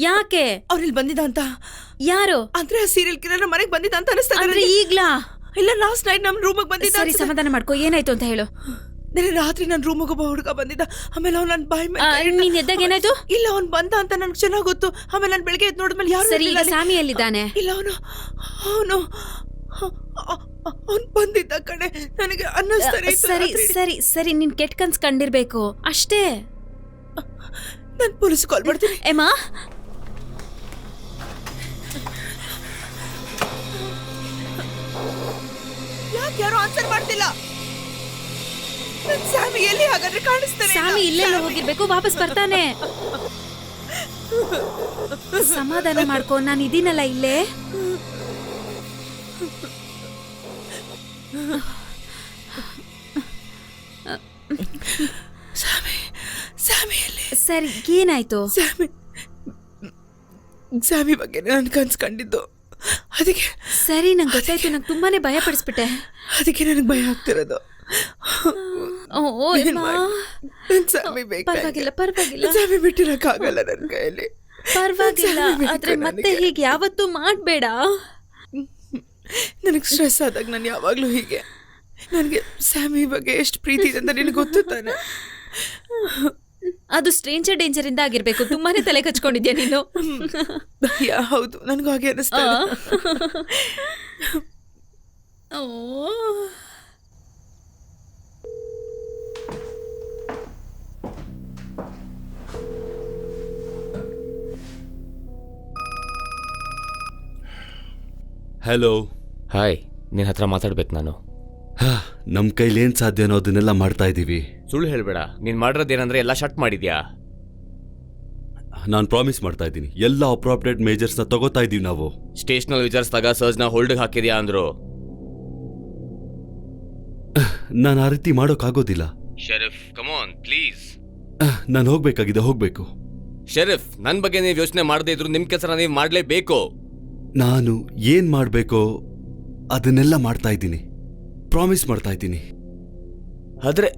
Speaker 5: ಯಾಕೆ?
Speaker 4: ಅವ್ರಿಲ್ ಬಂದಿದ್ದ ಅಂತ.
Speaker 5: ಯಾರು?
Speaker 4: ಅಂದ್ರೆ ಆ ಸೀರಿಯಲ್ ಕಿಲ್ಲರ್ ಮನೆಗೆ ಬಂದಿದ್ದ ಅಂತ ಅನಿಸ್ತಾ ಇದೆ
Speaker 5: ಅಂದ್ರೆ
Speaker 4: ನನಗೆ.
Speaker 5: ಈಗ್ಲಾ?
Speaker 4: ಇಲ್ಲ, ಲಾಸ್ಟ್ ನೈಟ್ ನಮ್ ರೂಮಿಗೆ ಬಂದಿದ್ದ.
Speaker 5: ಸರಿ, ಸಮಾಧಾನ ಮಾಡ್ಕೋ. ಏನಾಯ್ತು ಅಂತ ಹೇಳು.
Speaker 4: ನೆನ್ನೆ ರಾತ್ರಿ ನನ್ನ ರೂಮಿಗೆ ಒಬ್ಬ ಹುಡುಗ ಬಂದಿದ್ದ. ಆಮೇಲೆ ಅವ್ನು ನನ್ನ ಬಾಯಿ ಮೇಲೆ
Speaker 5: ನೀನ್ ಎದ್ದಾಗ ಏನಾಯ್ತು?
Speaker 4: ಇಲ್ಲ, ಅವ್ನು ಬಂದ ಅಂತ ನನ್ಗೆ ಚೆನ್ನಾಗ್ ಗೊತ್ತು. ಆಮೇಲೆ ನಾನು ಬೆಳಗ್ಗೆ ಎದ್ದು ನೋಡಿದ್ಮೇಲೆ ಯಾರು
Speaker 5: ಸರಿ, ಈಗ ಸ್ಯಾಮಿ ಎಲ್ಲಿದ್ದಾನೆ?
Speaker 4: ಇಲ್ಲ, ಅವನು ಬಂದಿದ್ದ ಕಣೆ. ನನಗೆ ಅನ್ನಿಸ್ತಾರೆ.
Speaker 5: ಸರಿ ಸರಿ ಸರಿ, ನೀನ್ ಕೆಟ್ಟ ಕನ್ಸ್ ಕಂಡಿರ್ಬೇಕು ಅಷ್ಟೇ.
Speaker 4: ನಾನು ಪೊಲೀಸ್ ಕಾಲ್ ಮಾಡ್ತೀನಿ.
Speaker 5: ಎಮಾ,
Speaker 4: ಯಾಕೆ ಯಾರು ಆನ್ಸರ್ ಮಾಡ್ತಿಲ್ಲ? ಸ್ಯಾಮಿ ಎಲ್ಲಿ ಹಾಗಾದ್ರೆ ಕಾಣಿಸ್ತಾನೆ?
Speaker 5: ಸ್ಯಾಮಿ ಇಲ್ಲೆಲ್ಲ ಹೋಗಿರ್ಬೇಕು, ವಾಪಸ್ ಬರ್ತಾನೆ. ಸಮಾಧಾನ ಮಾಡ್ಕೋ, ನಾನು ಇದೀನಲ್ಲ ಇಲ್ಲೇ.
Speaker 4: ಸ್ಯಾಮಿ ಎಲ್ಲಿ?
Speaker 5: ಸರಿ, ಏನಾಯ್ತು?
Speaker 4: ಸ್ಯಾಮಿ ಬಗ್ಗೆ ನಾನು ಕನ್ಸ್ ಕಂಡಿದ್ದು. ಅದಕ್ಕೆ
Speaker 5: ಸರಿ, ನಂಗೆ ಗೊತ್ತಾಯ್ತು. ನಂಗೆ ತುಂಬಾನೇ ಭಯ ಪಡಿಸ್ಬಿಟ್ಟೆ.
Speaker 4: ಅದಕ್ಕೆ ನನಗೆ ಭಯ ಆಗ್ತಿರೋದು.
Speaker 5: ಓ ಎಮಾ,
Speaker 4: ಸ್ಯಾಮಿ ಬೇಕು.
Speaker 5: ಪರವಾಗಿಲ್ಲ ಪರವಾಗಿಲ್ಲ
Speaker 4: ಸ್ಯಾಮಿ ಬಿಟ್ಟಿರಕ್ಕಾಗಲ್ಲ ನನ್ನ ಕೈಯಲ್ಲಿ.
Speaker 5: ಪರವಾಗಿಲ್ಲ,
Speaker 4: ಸ್ಯಾಮಿ ಬೇಕು
Speaker 5: ಆದ್ರೆ ಮತ್ತೆ
Speaker 4: ನನಗೆ.
Speaker 5: ಹೀಗೆ ಯಾವತ್ತೂ ಮಾಡ್ಬೇಡ.
Speaker 4: ನನಗೆ ಸ್ಟ್ರೆಸ್ ಆದಾಗ ನಾನು ಯಾವಾಗಲೂ ಹೀಗೆ. ನನಗೆ ಸ್ಯಾಮಿ ಬಗ್ಗೆ ಎಷ್ಟು ಪ್ರೀತಿ ಇದೆ ಅಂತ ನಿನಗೆ ಗೊತ್ತು ತಾನೆ?
Speaker 5: ಅದು ಸ್ಟ್ರೇಂಜರ್ ಡೇಂಜರ್ ಇಂದ ಆಗಿರ್ಬೇಕು. ತುಂಬಾನೇ ತಲೆ ಕಚ್ಕೊಂಡಿದ್ಯಾ ನೀನು.
Speaker 4: ಹೌದು, ನನಗೂ ಹಾಗೆ ಅನಿಸ್ತಾ ಇದೆ.
Speaker 5: ಓ,
Speaker 3: ಹಲೋ.
Speaker 1: ಹಾಯ್, ನಿನ್ನ ಹತ್ರ ಮಾತಾಡ್ಬೇಕು ನಾನು.
Speaker 3: ನಮ್ ಕೈಲಿ ಏನ್ ಸಾಧ್ಯನೋ ಅದನ್ನೆಲ್ಲ ಮಾಡ್ತಾ ಇದೀವಿ.
Speaker 1: ಸುಳ್ಳು ಹೇಳ್ಬೇಡ. ನೀನ್ ಮಾಡಿರೋದೇನಂದ್ರೆ ಎಲ್ಲ ಶಟ್ ಮಾಡಿದ್ಯಾ.
Speaker 3: ನಾನು ಪ್ರಾಮಿಸ್ ಮಾಡ್ತಾ ಇದ್ದೀನಿ, ಎಲ್ಲ ಅಪ್ರಾಪ್ರಿಯೇಟ್ ಮೇಜರ್ಸ್ ನ ತಗೋತಾ ಇದೀವಿ ನಾವು.
Speaker 1: ಸ್ಟೇಷನಲ್ಲಿ ವಿಚಾರಿಸಿದಾಗ ಸರ್ಜ್ನ ಹೋಲ್ಡ್ಗೆ ಹಾಕಿದ್ಯಾ ಅಂದ್ರು.
Speaker 3: ನಾನು ಆ ರೀತಿ ಮಾಡೋಕ್ಕಾಗೋದಿಲ್ಲ.
Speaker 1: Sharif, come on please.
Speaker 3: ನಾನು ಹೋಗ್ಬೇಕು.
Speaker 1: ಶರೀಫ್, ನನ್ ಬಗ್ಗೆ ನೀವು ಯೋಚನೆ ಮಾಡದೇ ಇದ್ರು ನಿಮ್ ಕೆಲಸ ನೀವು ಮಾಡ್ಲೇಬೇಕು.
Speaker 3: ನಾನು ಏನ್ ಮಾಡ್ಬೇಕೋ ಅದನ್ನೆಲ್ಲ ಮಾಡ್ತಾ ಇದ್ದೀನಿ. ಪ್ರಾಮಿಸ್ ಮಾಡ್ತಾ ಇದ್ದೀನಿ.
Speaker 1: ಆದ್ರೆ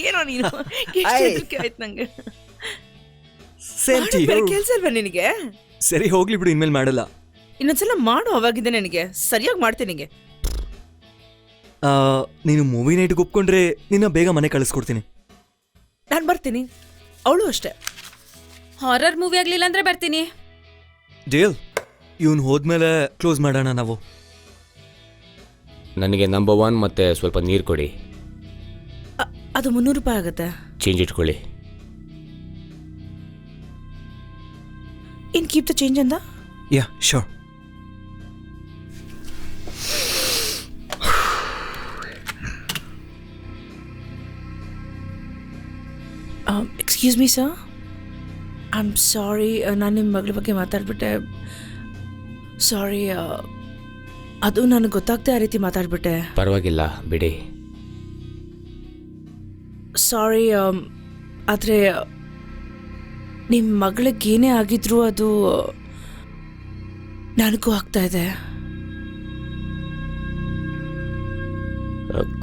Speaker 4: ಏನೋ ನೀನು ಆಯ್ತು ನಂಗೆ. ಕೆಲ್ಸ ಅಲ್ವಾ ನಿನಗೆ?
Speaker 6: ಸರಿ ಹೋಗ್ಲಿ ಬಿಡು, ಇನ್ಮೇಲೆ ಮಾಡಲ್ಲ.
Speaker 4: ಇನ್ನೊಂದ್ಸಲ ಮಾಡು, ಅವಾಗಿದೆ ನನಗೆ ಸರಿಯಾಗಿ ಮಾಡ್ತೀನಿ. ನಿಂಗೆ
Speaker 6: ನೀನು ಮೂವಿ ನೈಟ್ಗೆ ಒಪ್ಕೊಂಡ್ರೆ ನಿನ್ನ ಬೇಗ ಮನೆ ಕಳಿಸ್ಕೊಡ್ತೀನಿ.
Speaker 4: ನಾನು ಬರ್ತೀನಿ, ಅವಳು ಅಷ್ಟೇ.
Speaker 5: ಹಾರರ್ ಮೂವಿ ಆಗ್ಲಿಲ್ಲ ಅಂದ್ರೆ ಬರ್ತೀನಿ.
Speaker 6: ಡೇಲ್, ಇವನು ಹೋದ್ಮೇಲೆ ಕ್ಲೋಸ್ ಮಾಡೋಣ ನಾವು.
Speaker 1: ನನಗೆ ನಂಬರ್ 1 ಮತ್ತೆ ಸ್ವಲ್ಪ ನೀರು ಕೊಡಿ.
Speaker 4: ಅದು 300 ರೂಪಾಯಿ ಆಗುತ್ತೆ.
Speaker 1: ಚೇಂಜ್ ಇಟ್ಕೊಳ್ಳಿ.
Speaker 4: ಇನ್ ಕೀಪ್ ದ ಚೇಂಜ್ ಅಂದ.
Speaker 6: Yeah sure.
Speaker 4: Excuse me sir, I am ಸಾರಿ. ನಾನು ನಿಮ್ಮ ಮಗಳ ಬಗ್ಗೆ ಮಾತಾಡ್ಬಿಟ್ಟೆ. ಸಾರಿ, ಅದು ನನಗೆ ಗೊತ್ತಾಗ್ತಾ ಆ ರೀತಿ ಮಾತಾಡ್ಬಿಟ್ಟೆ.
Speaker 1: ಪರವಾಗಿಲ್ಲ ಬಿಡಿ.
Speaker 4: ಸಾರಿ, ಆದರೆ ನಿಮ್ಮ ಮಗಳಿಗೇನೇ ಆಗಿದ್ರು ಅದು ನನಗೂ ಆಗ್ತಾ ಇದೆ.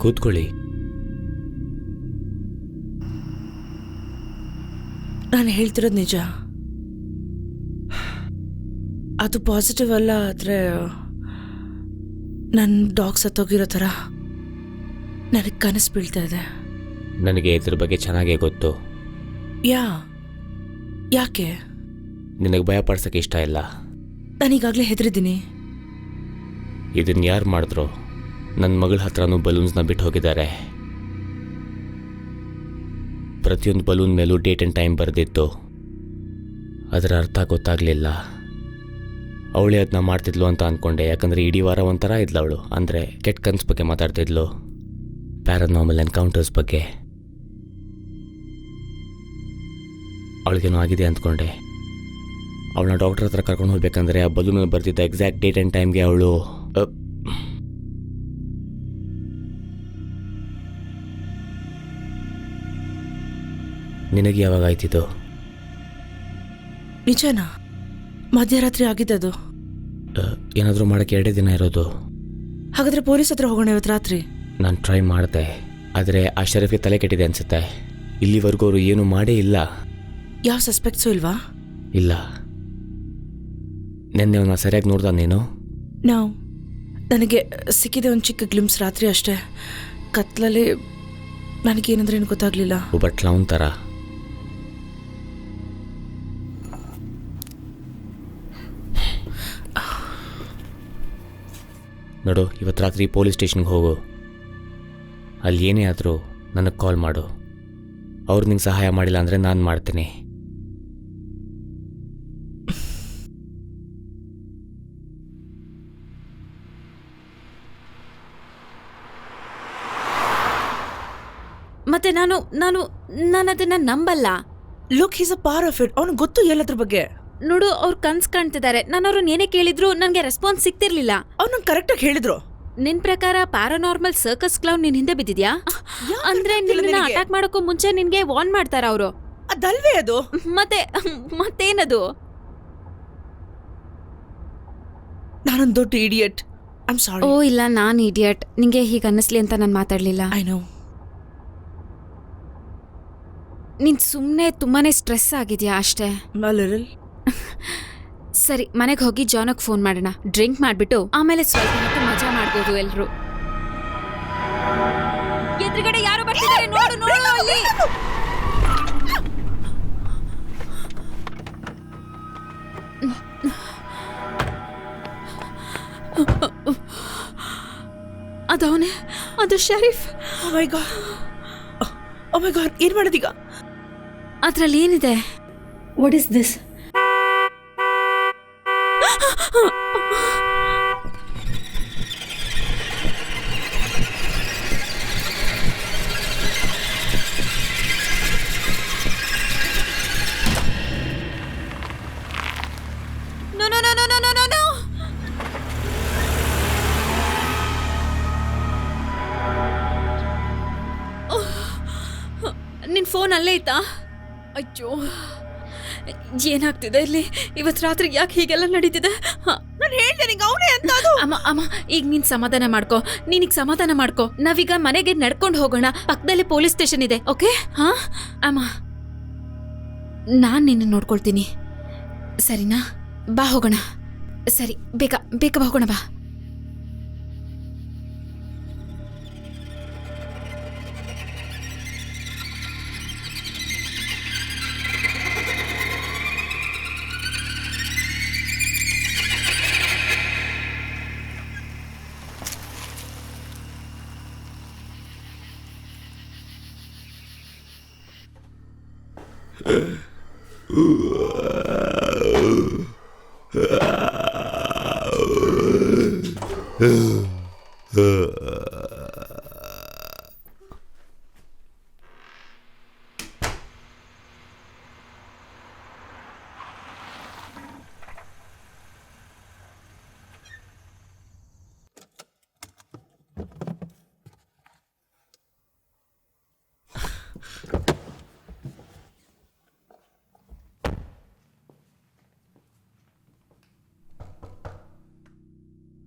Speaker 1: ಕೂತ್ಕೊಳ್ಳಿ.
Speaker 4: ನಾನು ಹೇಳ್ತಿರೋದು ನಿಜ. ಅದು ಪಾಸಿಟಿವ್ ಅಲ್ಲ, ಆದರೆ ನನ್ನ ಡಾಗ್ ಸತ್ತೋಗಿರೋ ಥರ ನನಗೆ ಕನಸು ಬೀಳ್ತಾ ಇದೆ.
Speaker 1: ನನಗೆ ಇದ್ರ ಬಗ್ಗೆ ಚೆನ್ನಾಗೇ ಗೊತ್ತು.
Speaker 4: ಯಾಕೆ?
Speaker 1: ನಿನಗೆ ಭಯ ಪಡ್ಸೋಕ್ಕೆ ಇಷ್ಟ ಇಲ್ಲ.
Speaker 4: ನಾನೀಗಾಗಲೇ ಹೆದರಿದ್ದೀನಿ.
Speaker 1: ಇದನ್ನ ಯಾರು ಮಾಡಿದ್ರು? ನನ್ನ ಮಗಳ ಹತ್ರನೂ ಬಲೂನ್ಸ್ನ ಬಿಟ್ಟು ಹೋಗಿದ್ದಾರೆ. ಪ್ರತಿಯೊಂದು ಬಲೂನ್ ಮೇಲೂ ಡೇಟ್ ಆ್ಯಂಡ್ ಟೈಮ್ ಬರೆದಿತ್ತು. ಅದರ ಅರ್ಥ ಗೊತ್ತಾಗಲಿಲ್ಲ. ಅವಳೇ ಅದನ್ನ ಮಾಡ್ತಿದ್ಲು ಅಂತ ಅಂದ್ಕೊಂಡೆ, ಯಾಕಂದರೆ ಇಡೀ ವಾರ ಒಂಥರ ಇದ್ಲು ಅವಳು. ಅಂದರೆ ಕೆಟ್ಟ ಕನ್ಸ್ ಬಗ್ಗೆ ಮಾತಾಡ್ತಿದ್ಲು, ಪ್ಯಾರಾನಾರ್ಮಲ್ ಎನ್ಕೌಂಟರ್ಸ್ ಬಗ್ಗೆ. ಅವಳಿಗೇನೋ ಆಗಿದೆ ಅಂದ್ಕೊಂಡೆ. ಅವಳನ್ನ ಡಾಕ್ಟರ್ ಹತ್ರ ಕರ್ಕೊಂಡು ಹೋಗ್ಬೇಕಂದ್ರೆ ಆ ಬಲೂನಲ್ಲಿ ಬರ್ತಿದ್ದ ಎಕ್ಸಾಕ್ಟ್ ಡೇಟ್ ಆ್ಯಂಡ್ ಟೈಮ್ಗೆ ಅವಳು ನಿನಗೆ ಯಾವಾಗ ಆಯ್ತಿದ್ದು?
Speaker 4: ನಿಜನಾ? ಮಧ್ಯರಾತ್ರಿ ಆಗಿದ್ದದು.
Speaker 1: ಏನಾದರೂ ಮಾಡೋಕ್ಕೆ 2 ದಿನ ಇರೋದು.
Speaker 4: ಹಾಗಾದ್ರೆ ಪೊಲೀಸ್ ಹತ್ರ ಹೋಗೋಣ ಇವತ್ತು ರಾತ್ರಿ.
Speaker 1: ನಾನು ಟ್ರೈ ಮಾಡಿದೆ, ಆದರೆ ಆ ಶರೀಫ್ಗೆ ತಲೆ ಕೆಟ್ಟಿದೆ ಅನಿಸುತ್ತೆ. ಇಲ್ಲಿವರೆಗೂ ಅವರು ಏನೂ ಮಾಡೇ ಇಲ್ಲ.
Speaker 4: ಯಾವ ಸಸ್ಪೆಕ್ಟ್ಸು ಇಲ್ವಾ?
Speaker 1: ಇಲ್ಲ. ನೆನ್ನೆ ಅವನ್ನ ಸರಿಯಾಗಿ ನೋಡ್ದ ನೀನು?
Speaker 4: ನಾವು ನನಗೆ ಸಿಕ್ಕಿದೆ ಒಂದು ಚಿಕ್ಕ ಗ್ಲಿಮ್ಸ್ ರಾತ್ರಿ ಅಷ್ಟೇ. ಕತ್ಲಲ್ಲಿ ನನಗೇನಂದ್ರೆ ಏನು ಗೊತ್ತಾಗ್ಲಿಲ್ಲ.
Speaker 1: ಒಬ್ಬ ಕ್ಲೌನ್ ಥರ. ನೋಡು, ಇವತ್ತು ರಾತ್ರಿ ಪೊಲೀಸ್ ಸ್ಟೇಷನ್ಗೆ ಹೋಗು. ಅಲ್ಲಿ ಏನೇ ಆದರೂ ನನಗೆ ಕಾಲ್ ಮಾಡು. ಅವ್ರು ನಿಂಗೆ ಸಹಾಯ ಮಾಡಿಲ್ಲ ಅಂದರೆ ನಾನು ಮಾಡ್ತೀನಿ.
Speaker 5: ಮತ್ತೆ ನಾನು ನಾನು ನಾನು ಅದನ್ನ ನಂಬಲ್ಲ.
Speaker 4: ಲುಕ್, ಹೀಸ್ ಅ ಪಾರ್ ಆಫ್ ಇಟ್. ಅವ್ನಿಗೆ ಗೊತ್ತು ಎಲ್ಲದ್ರ ಬಗ್ಗೆ.
Speaker 5: ನೋಡು, ಅವ್ರು ಕನ್ಸ್ ಕಾಣ್ತಿದ್ದಾರೆ. ನಾನು ಅವ್ರನ್ನ ಏನೇ ಕೇಳಿದ್ರು ನನಗೆ ರೆಸ್ಪಾನ್ಸ್ ಸಿಗ್ತಿರ್ಲಿಲ್ಲ.
Speaker 4: ಅವ್ನು ನಂಗೆ ಕರೆಕ್ಟಾಗಿ ಹೇಳಿದ್ರು.
Speaker 5: ನಿನ್ ಪ್ರಕಾರ ಪ್ಯಾರಾನಾರ್ಮಲ್ ಸರ್ಕಸ್ ಕ್ಲೌನ್ ನಿನ್ ಹಿಂದೆ ಬಿದ್ದಿದ್ಯಾ? ಅಂದ್ರೆ ನಿನ್ನ ಅಟ್ಯಾಕ್ ಮಾಡೋಕ್ಕೂ ಮುಂಚೆ ನಿನ್ಗೆ ವಾರ್ನ್ ಮಾಡ್ತಾರ ಅವರು?
Speaker 4: ಅದಲ್ವೇ ಅದು.
Speaker 5: ಮತ್ತೇನದು?
Speaker 4: ನಾನೊಂದು ದೊಡ್ಡ ಇಡಿಯಟ್. I am sorry.
Speaker 5: ಓ ಇಲ್ಲ, ನಾನ್ ಇಡಿಯಟ್. ನಿಂಗೆ ಹೀಗೆ ಅನ್ನಿಸ್ಲಿ ಅಂತ ನಾನು ಮಾತಾಡ್ಲಿಲ್ಲ.
Speaker 4: I know.
Speaker 5: ನೀನ್ ಸುಮ್ಮನೆ ತುಂಬಾನೇ ಸ್ಟ್ರೆಸ್ ಆಗಿದ್ಯಾ ಅಷ್ಟೇ. ಸರಿ, ಮನೆಗೆ ಹೋಗಿ ಜಾನಕ್ ಫೋನ್ ಮಾಡೋಣ. ಡ್ರಿಂಕ್ ಮಾಡ್ಬಿಟ್ಟು ಆಮೇಲೆ ಸ್ವಲ್ಪ ಹೊತ್ತು ಮಜಾ ಮಾಡ್ಬೋದು ಎಲ್ರು. ಎದುರುಗಡೆ ಯಾರು ಬರ್ತಿದ್ದಾರೆ ನೋಡು, ನೋಡು ಅಲ್ಲಿ. ಅದವನೇ, ಅದು ಶರೀಫ್.
Speaker 4: ಓ ಮೈ ಗಾಡ್, ಓ ಮೈ ಗಾಡ್, ಏನ್ ಮಾಡೋದೀಗ?
Speaker 5: ಅದ್ರಲ್ಲಿ ಏನಿದೆ?
Speaker 2: What is this?
Speaker 5: No, no, no, no, no, no, no, no. ನಿನ್ ಫೋನ್ ಅಲ್ಲೇ ಐತಾ? ಅಯ್ಯೋ, ಏನಾಗ್ತಿದೆ ಇಲ್ಲಿ? ಇವತ್ತು ರಾತ್ರಿ ಯಾಕೆ ಹೀಗೆಲ್ಲ ನಡೀತಿದೆ?
Speaker 4: ನಾನು ಹೇಳ್ದೆ ನಿಂಗೆ ಅವನೇ ಅಂತ. ಅದು
Speaker 5: ಅಮ್ಮ, ಈಗ ನೀನ್ ಸಮಾಧಾನ ಮಾಡ್ಕೋ. ನೀನೀಗ ಸಮಾಧಾನ ಮಾಡ್ಕೋ. ನಾವೀಗ ಮನೆಗೆ ನಡ್ಕೊಂಡು ಹೋಗೋಣ. ಪಕ್ಕದಲ್ಲಿ ಪೊಲೀಸ್ ಸ್ಟೇಷನ್ ಇದೆ. ಓಕೆ? ಹಾ ಅಮ್ಮ, ನಾನ್ ನಿನ್ನ ನೋಡ್ಕೊಳ್ತೀನಿ, ಸರಿನಾ? ಬಾ ಹೋಗೋಣ. ಸರಿ, ಬೇಗ ಬೇಗ ಹೋಗೋಣ, ಬಾ.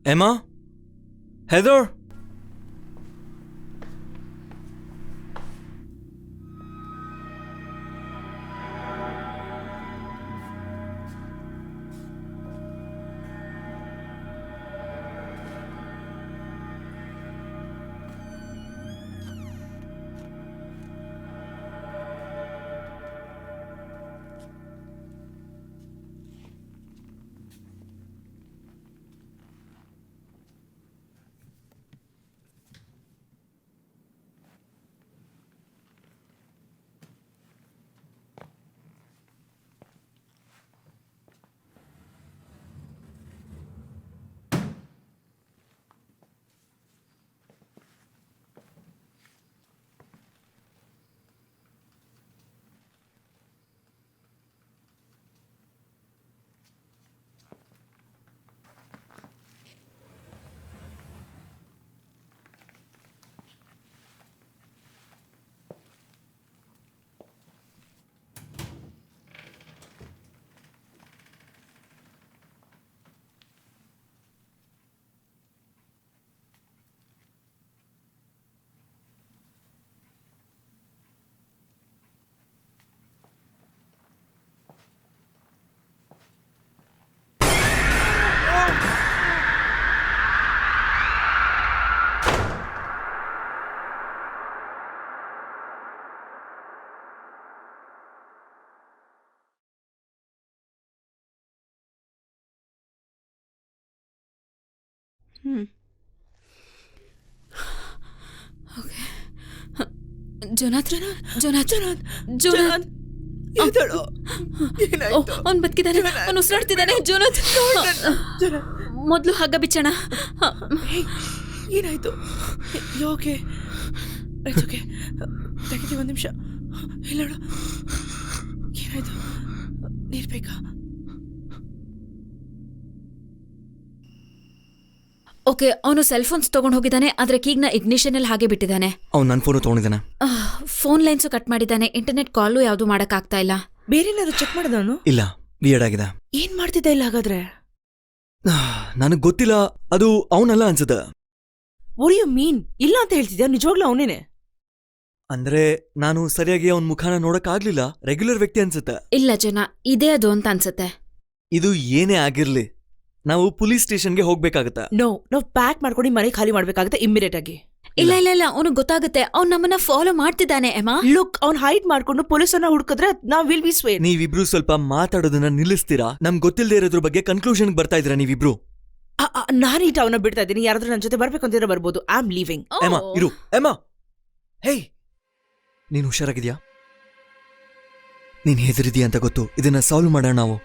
Speaker 6: Emma? Heather?
Speaker 5: ಜೋನಾಥ್ ಜೋನಾಥ್ ಜೋನಾಥ್
Speaker 4: ಎದ್ದೇಳು. ಏನಾಯ್ತು?
Speaker 5: ಅವ್ನು ಬದುಕಿದ್ದಾನೆ, ಅವ್ನು ಉಸಿರಾಡ್ತಿದ್ದಾನೆ. ಜೋನಾಥ್ ಮೊದಲು ಹಗ್ಗ ಬಿಚ್ಚೋಣ.
Speaker 4: ಏನಾಯ್ತು? ಓಕೆ ಓಕೆ, ತೆಗಿತೀವಿ, ಒಂದು ನಿಮಿಷ. ಇಲ್ಲ ಏನಾಯ್ತು? ನೀರು ಬೇಕಾ?
Speaker 5: ಓಕೆ, ಅವನು ಸೆಲ್ ಫೋನ್ಸ್ ತಗೊಂಡು ಹೋಗಿದ್ದಾನೆ, ಆದ್ರೆ ಕೀಗ್ನ ಇಗ್ನಿಷನ್ ಅಲ್ಲಿ ಹಾಗೆ ಬಿಟ್ಟಿದ್ದಾನೆ.
Speaker 6: ಅವ್ನು ನನ್ನ ಫೋನು ತೊಗೊಂಡಿದ್ದಾನೆ.
Speaker 5: ಫೋನ್ ಲೈನ್ಸು ಕಟ್ ಮಾಡಿದ್ದಾನೆ, ಇಂಟರ್ನೆಟ್ ಕಾಲು ಯಾವುದು ಮಾಡಕ್ಕಾಗ್ತಾ ಇಲ್ಲ.
Speaker 4: ಬೇರೆ ಏನಾದ್ರು ಚೆಕ್ ಮಾಡಿದವನು?
Speaker 6: ಇಲ್ಲ, ವಿಯರ್ಡ್ ಆಗಿದೆ.
Speaker 4: ಏನ್ ಮಾಡ್ತಿದ್ದ ಇಲ್ಲ ಹಾಗಾದ್ರೆ?
Speaker 6: ನನಗೆ ಗೊತ್ತಿಲ್ಲ, ಅದು ಅವನಲ್ಲ ಅನ್ಸುತ್ತೆ.
Speaker 4: What you mean? ಇಲ್ಲ ಅಂತ ಹೇಳ್ತಿದ್ಯಾ? ನಿಜವಾಗ್ಲೂ ಅವನೇನೆ?
Speaker 6: ಅಂದ್ರೆ ನಾನು ಸರಿಯಾಗಿ ಅವನ ಮುಖಾನ ನೋಡಕ್ಕಾಗ್ಲಿಲ್ಲ. ರೆಗ್ಯುಲರ್ ವ್ಯಕ್ತಿ ಅನ್ಸುತ್ತೆ.
Speaker 5: ಇಲ್ಲ ಜನ, ಇದೇ ಅದು ಅಂತ ಅನ್ಸುತ್ತೆ.
Speaker 6: ಇದು ಏನೇ ಆಗಿರ್ಲಿ, ನಾವು ಪೊಲೀಸ್ ಸ್ಟೇಷನ್ಗೆ ಹೋಗ್ಬೇಕಾಗತ್ತೆ.
Speaker 4: ನಾವು ಪ್ಯಾಕ್ ಮಾಡ್ಕೊಂಡು ಮನೆ ಖಾಲಿ ಮಾಡ್ಬೇಕಾಗುತ್ತೆ ಇಮ್ಮಿಡಿಯೇಟ್ ಆಗಿ.
Speaker 5: ಇಲ್ಲ ಇಲ್ಲ ಇಲ್ಲ, ಅವನಿಗೆ ಗೊತ್ತಾಗುತ್ತೆ, ಅವ್ನು ನಮ್ಮನ್ನ ಫಾಲೋ ಮಾಡ್ತಿದ್ದಾನೆ. ಎಮಾ,
Speaker 4: ಲುಕ್, ಅವ್ನ್ ಹೈಡ್ ಮಾಡ್ಕೊಂಡು ಪೊಲೀಸನ್ನ ಹುಡುಕಿದ್ರೆ ನಾವ್ ವಿಲ್ ಬಿ ಸ್ವೇರ್.
Speaker 6: ನೀವಿಬ್ರು ಸ್ವಲ್ಪ ಮಾತಾಡೋದನ್ನ ನಿಲ್ಲಿಸ್ತೀರಾ? ನಮ್ಗೆ ಗೊತ್ತಿಲ್ಲದೆ ಇರೋದ್ರ ಬಗ್ಗೆ ಕನ್ಕ್ಲೂಷನ್ ಬರ್ತಾ ಇದೀರಾ ನೀವಿಬ್ರು.
Speaker 4: ನಾನು ಈ ಟೌನ ಬಿಡ್ತಾ ಇದ್ದೀನಿ. ಯಾರಾದ್ರೂ ನನ್ನ ಜೊತೆ ಬರ್ಬೇಕು ಅಂತಿದ್ರೆ ಬರ್ಬೋದು. I am living.
Speaker 6: ಎಮಾ ಇರು. ಎಮಾ, ಹೇಯ್, ನೀನು ಹುಷಾರಾಗಿದ್ಯಾ? ನೀನ್ ಹೆದರಿದ್ಯಾ ಅಂತ ಗೊತ್ತು. ಇದನ್ನ ಸಾಲ್ವ್ ಮಾಡೋಣ ನಾವು.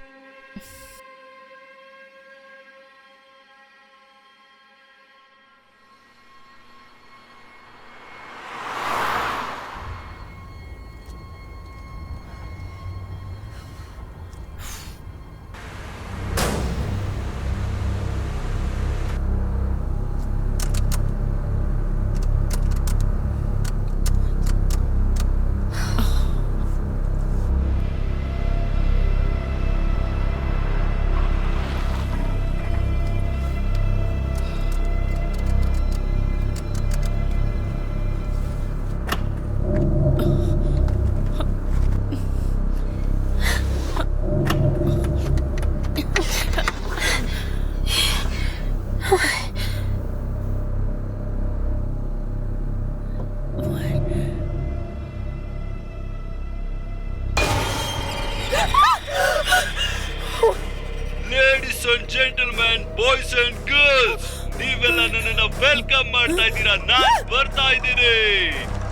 Speaker 8: Ladies and gentlemen, boys and girls, ನೀವೆಲ್ಲ ನನ್ನನ್ನ ವೆಲ್ಕಮ್ ಮಾಡ್ತಾ ಇದ್ದೀರಾ. ನಾನ್ ಬರ್ತಾ ಇದ್ದೀನಿ.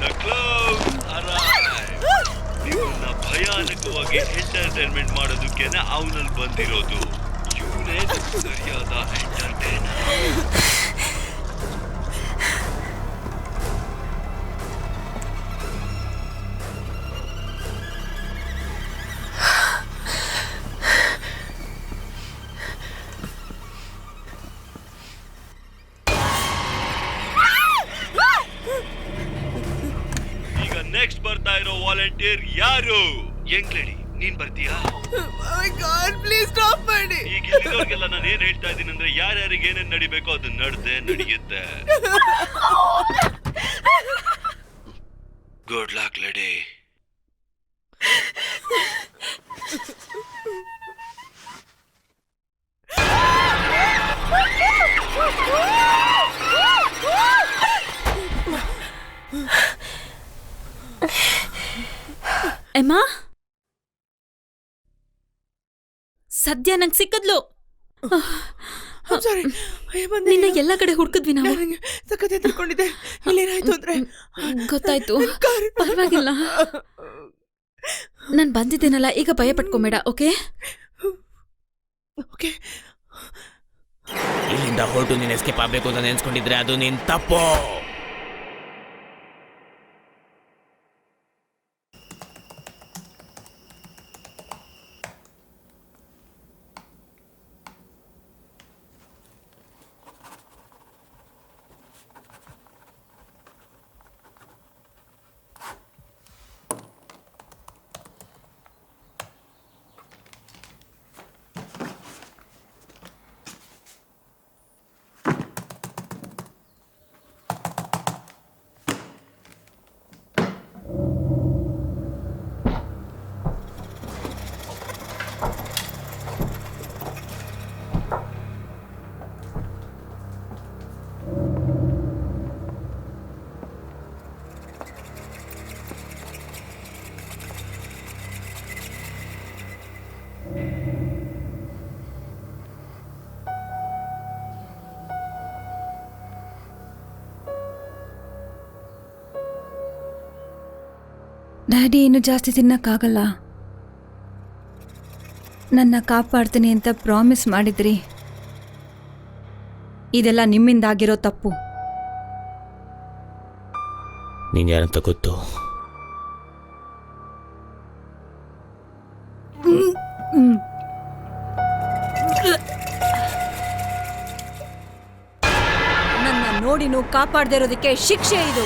Speaker 8: The cloud arrive. ನಿಮ್ಮನ್ನ ಭಯಾನಕವಾಗಿ ಎಂಟರ್ಟೈನ್ಮೆಂಟ್ ಮಾಡೋದಕ್ಕೇನೆ ಅವನಲ್ಲಿ ಬಂದಿರೋದು. ಇವನೇ ಸರಿಯಾದ ಎಂಟರ್ಟೈನರ್. ನೆಕ್ಸ್ಟ್ ಬರ್ತಾ ಇರೋ ವಾಲಂಟಿಯರ್ ಯಾರು? ಯಂಗ್ ಲೇಡಿ, ನೀನ್ ಬರ್ತೀಯಾ?
Speaker 4: ಪ್ಲೀಸ್ ಸ್ಟಾಪ್ ಮಾಡಿ.
Speaker 8: ಈಗ ಇಲ್ಲಿರೋರ್ಗೆಲ್ಲ ನಾನು ಏನ್ ಹೇಳ್ತಾ ಇದ್ದೀನಿ ಅಂದ್ರೆ, ಯಾರ್ಯಾರಿಗೆ ಏನೇನ್ ನಡಿಬೇಕೋ ಅದು ನಡೆಯುತ್ತೆ. Good luck lady.
Speaker 5: ಎಮಾ, ಸದ್ಯ ನಂಗೆ ಸಿಕ್ಕದ್ಲು. ನಿನ್ನ ಎಲ್ಲ ಕಡೆ ಹುಡ್ಕದ್ವಿ ನಾವು.
Speaker 4: ಸಖತ್ ತಿಳ್ಕೊಂಡಿದ್ದೆ. ಇಲ್ಲೇನಾಯ್ತು ಅಂದ್ರೆ
Speaker 5: ಗೊತ್ತಾಯ್ತು, ಪರವಾಗಿಲ್ಲ. ನಾನ್ ಬಂದಿದ್ದೇನಲ್ಲ, ಈಗ ಭಯ ಪಟ್ಕೊಂಬೇಡ. Okay
Speaker 4: okay.
Speaker 1: ಇಲ್ಲಿಂದ ಹೊರಟು ನೀನು ಎಸ್ಕೇಪ್ ಆಗ್ಬೇಕು ಅಂತ ನೆನ್ಸ್ಕೊಂಡಿದ್ರೆ ಅದು ನಿನ್ ತಪ್ಪು.
Speaker 2: ಡ್ಯಾಡಿ ಇನ್ನು ಜಾಸ್ತಿ ತಿನ್ನಕ್ಕಾಗಲ್ಲ. ನನ್ನ ಕಾಪಾಡ್ತೀನಿ ಅಂತ ಪ್ರಾಮಿಸ್ ಮಾಡಿದ್ರಿ. ಇದೆಲ್ಲ ನಿಮ್ಮಿಂದಾಗಿರೋ ತಪ್ಪು.
Speaker 1: ನೀನು ಯಾರಂತ ಗೊತ್ತು?
Speaker 2: ನನ್ನ ನೋಡಿನೂ ಕಾಪಾಡದೇ ಇರೋದಕ್ಕೆ ಶಿಕ್ಷೆ ಇದು.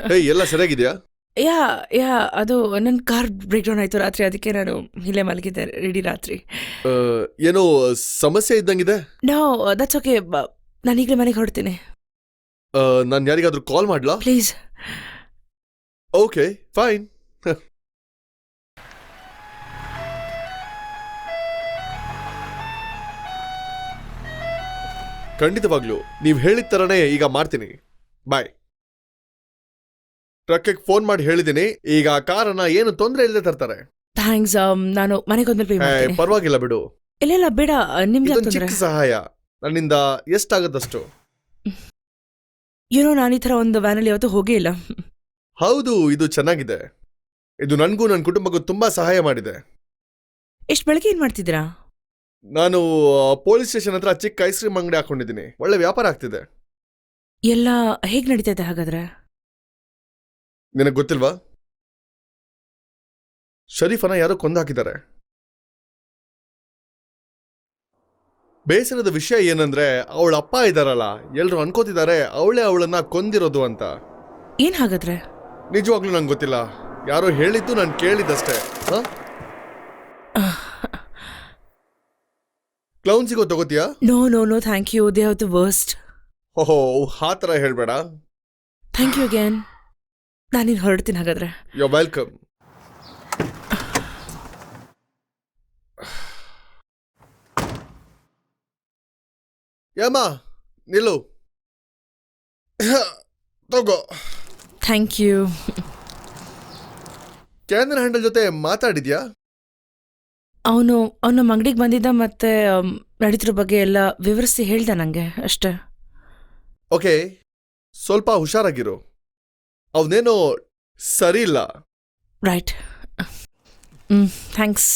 Speaker 4: ಹೇ
Speaker 7: ಎಲ್ಲ ಸರಿಯಾಗಿದ್ಯಾ?
Speaker 4: ಯಾ ಯಾ ಅದು ನನ್ನ ಕಾರ್ ಬ್ರೇಕ್ ಡೌನ್ ಆಯಿತು ರಾತ್ರಿ, ಅದಕ್ಕೆ ನಾನು ಇಲ್ಲೇ ಮಲಗಿದ್ದೆ ಇಡೀ ರಾತ್ರಿ.
Speaker 7: ಏನೋ ಸಮಸ್ಯೆ ಇದ್ದಂಗಿದೆ.
Speaker 4: ನೋ ದಟ್ಸ್ ಓಕೆ, ನಾನು ಈಗಲೇ ಮನೆಗೆ ಹೊರಡ್ತೀನಿ.
Speaker 7: ನಾನು ಯಾರಿಗಾದ್ರೂ ಕಾಲ್ ಮಾಡ್ಲಾ?
Speaker 4: ಪ್ಲೀಸ್.
Speaker 7: Okay fine. ಖಂಡಿತವಾಗ್ಲು ನೀವು ಹೇಳಿದ ಥರನೇ ಈಗ ಮಾಡ್ತೀನಿ. ಬಾಯ್. ಟ್ರಕ್ಕಿಗೆ ಫೋನ್ ಮಾಡಿ ಹೇಳಿದ್ದೀನಿ, ಈಗ ಕಾರನ್ನ ಏನು ತೊಂದರೆ ಇಲ್ಲದೆ ತರ್ತಾರೆ.
Speaker 4: ಥ್ಯಾಂಕ್ಸ್. ನಾನು ಮನೆಗೆ ಹೋದ್ಮೇಲೆ ಪೇ ಮಾಡ್ತೀನಿ.
Speaker 7: ಪರವಾಗಿಲ್ಲ ಬಿಡು.
Speaker 4: ಇಲ್ಲ ಇಲ್ಲ ಬೇಡ, ನಿಮ್ಗೆ
Speaker 7: ಇದೊಂದು ಚಿಕ್ಕ ಸಹಾಯ, ನನ್ನಿಂದ ಎಷ್ಟಾಗತ್ತಷ್ಟು.
Speaker 4: ಏನೋ ನಾನು ಈ ಥರ ಒಂದು ವ್ಯಾನಲ್ಲಿ ಯಾವತ್ತೂ ಹೋಗೇ ಇಲ್ಲ.
Speaker 7: ಹೌದು, ಇದು ಚೆನ್ನಾಗಿದೆ. ಇದು ನನಗೂ ನನ್ನ ಕುಟುಂಬಕ್ಕೂ ತುಂಬಾ ಸಹಾಯ ಮಾಡಿದೆ.
Speaker 4: ಎಷ್ಟು ಬೆಳಗ್ಗೆ ಏನು ಮಾಡ್ತಿದ್ದೀರಾ?
Speaker 7: ನಾನು ಪೊಲೀಸ್ ಸ್ಟೇಷನ್ ಹತ್ರ ಚಿಕ್ಕ ಐಸ್ ಕ್ರೀಮ್ ಅಂಗಡಿ ಹಾಕೊಂಡಿದ್ದೀನಿ. ಒಳ್ಳೆ ವ್ಯಾಪಾರ ಆಗ್ತಿದೆ.
Speaker 4: ಎಲ್ಲ ಹೇಗೆ ನಡೀತಾ ಇದೆ ಹಾಗಾದ್ರೆ?
Speaker 7: ನಿನಗೆ ಗೊತ್ತಿಲ್ವಾ? ಶರೀಫನ ಯಾರೋ ಕೊಂದು ಹಾಕಿದ್ದಾರೆ. ಬೇಸರದ ವಿಷಯ ಏನಂದ್ರೆ ಅವಳ ಅಪ್ಪ ಇದ್ದಾರಲ್ಲ, ಎಲ್ರು ಅನ್ಕೋತಿದ್ದಾರೆ ಅವಳೇ ಅವಳನ್ನ ಕೊಂದಿರೋದು ಅಂತ.
Speaker 4: ಏನ್ ಹಾಗಾದ್ರೆ?
Speaker 7: ನಿಜವಾಗ್ಲೂ ನಂಗೆ ಗೊತ್ತಿಲ್ಲ, ಯಾರೋ ಹೇಳಿದ್ದು ನಾನು ಕೇಳಿದ್ದಷ್ಟೇ. ಕ್ಲೌನ್ ಸಿಗೋ ತಗೋತೀಯಾ?
Speaker 4: No no no thank you, they are the worst.
Speaker 7: ಓಹೋ, ಆ ಥರ ಹೇಳ್ಬೇಡ.
Speaker 4: Thank you again. ನಾನಿನ್ ಹೊರಡ್ತೀನಿ ಹಾಗಾದ್ರೆ.
Speaker 7: You are welcome. ಯಮ್ಮ ನಿಲ್ಲು, ತಗೋ.
Speaker 4: Thank you.
Speaker 7: ಕ್ಯಾನರ್ ಹ್ಯಾಂಡಲ್ ಜೊತೆ ಮಾತಾಡಿದ್ಯಾ?
Speaker 4: ಅವನು ನಮ್ಮ ಅಂಗಡಿಗೆ ಬಂದಿದ್ದ, ಮತ್ತೆ ನಡೀತಿರೋ ಬಗ್ಗೆ ಎಲ್ಲ ವಿವರಿಸಿ ಹೇಳ್ದ ನಂಗೆ ಅಷ್ಟೇ.
Speaker 7: ಓಕೆ, ಸ್ವಲ್ಪ ಹುಷಾರಾಗಿರು. ಅವನೇನೋ ಸರಿ ಇಲ್ಲ.
Speaker 4: ರೈಟ್. ಥ್ಯಾಂಕ್ಸ್.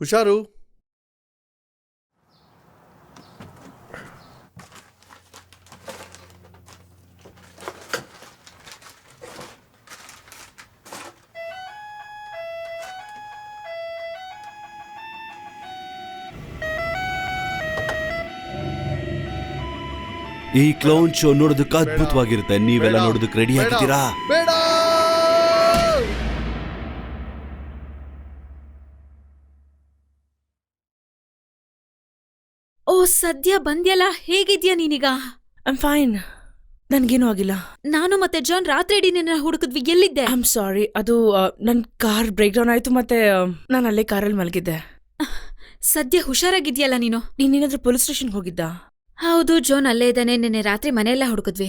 Speaker 7: ಹುಷಾರು.
Speaker 3: ಈ ಕ್ಲೌನ್ ಶೋ ನೋಡೋದಕ್ಕೆ ಅದ್ಭುತವಾಗಿರುತ್ತೆ. ನೀವೆಲ್ಲ ನೋಡೋದಕ್ಕೆ ರೆಡಿ ಆಗಿದ್ದೀರಾ?
Speaker 7: ಬೇಡ.
Speaker 5: ಓ ಸದ್ಯ ಬಂದ್ಯಲ್ಲ, ಹೇಗಿದ್ಯಾ ನೀನೀಗ?
Speaker 4: ಐಮ್ ಫೈನ್, ನನ್ಗೇನೂ ಆಗಿಲ್ಲ.
Speaker 5: ನಾನು ಮತ್ತೆ ಜಾನ್ ರಾತ್ರಿ ಇಡೀ ನಿನ್ನ ಹುಡುಕಿದ್ವಿ, ಎಲ್ಲಿದ್ದೆ?
Speaker 4: ಐಮ್ ಸಾರಿ, ಅದು ನನ್ನ ಕಾರ್ ಬ್ರೇಕ್ ಡೌನ್ ಆಯ್ತು, ಮತ್ತೆ ನಾನು ಅಲ್ಲೇ ಕಾರಲ್ಲಿ ಮಲಗಿದ್ದೆ.
Speaker 5: ಸದ್ಯ ಹುಷಾರಾಗಿದ್ಯಲ್ಲ ನೀನು?
Speaker 4: ನೀನೇನಾದ್ರೂ ಪೊಲೀಸ್ ಸ್ಟೇಷನ್ಗೆ ಹೋಗಿದ್ದ?
Speaker 5: ಹೌದು, ಜೋನ್ ಅಲ್ಲೇ ಇದ್ದಾನೆ. ನಿನ್ನೆ ರಾತ್ರಿ ಮನೆಯೆಲ್ಲ ಹುಡುಕಿದ್ವಿ.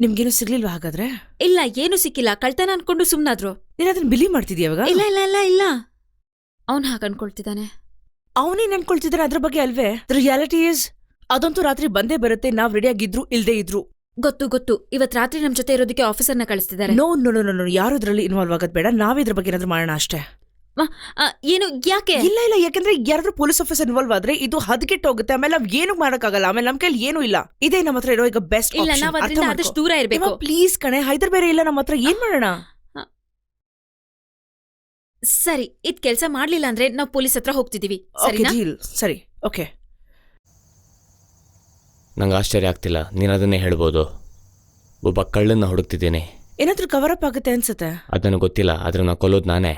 Speaker 4: ನಿಮ್ಗೇನು ಸಿಗ್ಲಿಲ್ವಾ ಹಾಗಾದ್ರೆ?
Speaker 5: ಇಲ್ಲ, ಏನು ಸಿಕ್ಕಿಲ್ಲ. ಕಳ್ತನ ಅನ್ಕೊಂಡು ಸುಮ್ನಾದ್ರು.
Speaker 4: ನೀನ್ ಅದನ್ನ ಬಿಲೀವ್ ಮಾಡ್ತಿದ್ಯಾ ಇವಾಗ?
Speaker 5: ಇಲ್ಲ ಇಲ್ಲ ಇಲ್ಲ ಇಲ್ಲ, ಅವನ್ ಹಾಗೆ ಅನ್ಕೊಳ್ತಿದ್ದಾನೆ.
Speaker 4: ಅವನೇನ್ ಅನ್ಕೊಳ್ತಿದ್ದಾನೆ ಅದ್ರ ಬಗ್ಗೆ ಅಲ್ವೇ? ರಿಯಾಲಿಟಿ ಇಸ್ ಅದಂತೂ ರಾತ್ರಿ ಬಂದೇ ಬರುತ್ತೆ, ನಾವ್ ರೆಡಿ ಆಗಿದ್ರು ಇಲ್ದೇ ಇದ್ರು.
Speaker 5: ಗೊತ್ತು ಗೊತ್ತು, ಇವತ್ ರಾತ್ರಿ ನಮ್ ಜೊತೆ ಇರೋದಕ್ಕೆ ಆಫೀಸರ್ನ ಕಳಿಸ್ತಿದ್ದಾರೆ.
Speaker 4: ನೋ ನೋ ನೋ ನೋ, ಯಾರು ಇದ್ರಲ್ಲಿ ಇನ್ವಾಲ್ವ್ ಆಗೋದ್ ಬೇಡ. ನಾವ್ ಇದ್ರ ಬಗ್ಗೆ ಏನಾದ್ರು ಮಾಡೋಣ ಅಷ್ಟೇ.
Speaker 5: ಏನು, ಯಾಕೆ?
Speaker 4: ಇಲ್ಲ ಇಲ್ಲ, ಯಾಕಂದ್ರೆ ಯಾರಾದ್ರೂ ಪೊಲೀಸ್ ಆಫೀಸರ್ ಇನ್ವಾಲ್ವ್ ಆದ್ರೆ ಇದು ಹದಗೆಟ್ಟು ಹೋಗುತ್ತೆ. ಆಮೇಲೆ ನಾವ್ ಏನು ಮಾಡಕ್ಕಾಗಲ್ಲ. ಆಮೇಲೆ ನಮ್ ಕೈಲಿ ಏನೂ ಇಲ್ಲ. ಇದೇ ನಮ್ಮ ಹತ್ರ ಇರೋ ಈಗ ಬೆಸ್ಟ್.
Speaker 5: ಇಲ್ಲ, ನಾವ್ ಅದ್ರಿಂದ ಆದಷ್ಟು ದೂರ ಇರ್ಬೇಕು.
Speaker 4: ಪ್ಲೀಸ್ ಕಣೆ, ಹೈದರ್ ಬೇರೆ ಇಲ್ಲ ನಮ್ಮ ಹತ್ರ, ಏನ್ ಮಾಡೋಣ?
Speaker 5: ಸರಿ, ಇದ್ ಕೆಲ್ಸ ಮಾಡ್ಲಿಲ್ಲ ಅಂದ್ರೆ ನಾವ್ ಪೊಲೀಸ್ ಹತ್ರ ಹೋಗ್ತಿದೀವಿ.
Speaker 4: ಸರಿ, ಓಕೆ.
Speaker 1: ನಂಗೆ ಆಶ್ಚರ್ಯ ಆಗ್ತಿಲ್ಲ, ನೀನು ಅದನ್ನೇ ಹೇಳ್ಬೋದು. ಒಬ್ಬ ಕಳ್ಳನ್ನ ಹುಡುಕ್ತಿದ್ದೀನಿ.
Speaker 4: ಏನಾದ್ರೂ ಕವರ್ ಅಪ್ ಆಗುತ್ತೆ ಅನ್ಸುತ್ತೆ.
Speaker 1: ಅದನ್ನು ಗೊತ್ತಿಲ್ಲ, ಆದ್ರೆ ನಾ ಕೊಲ್ಲೋದು ನಾನೇ.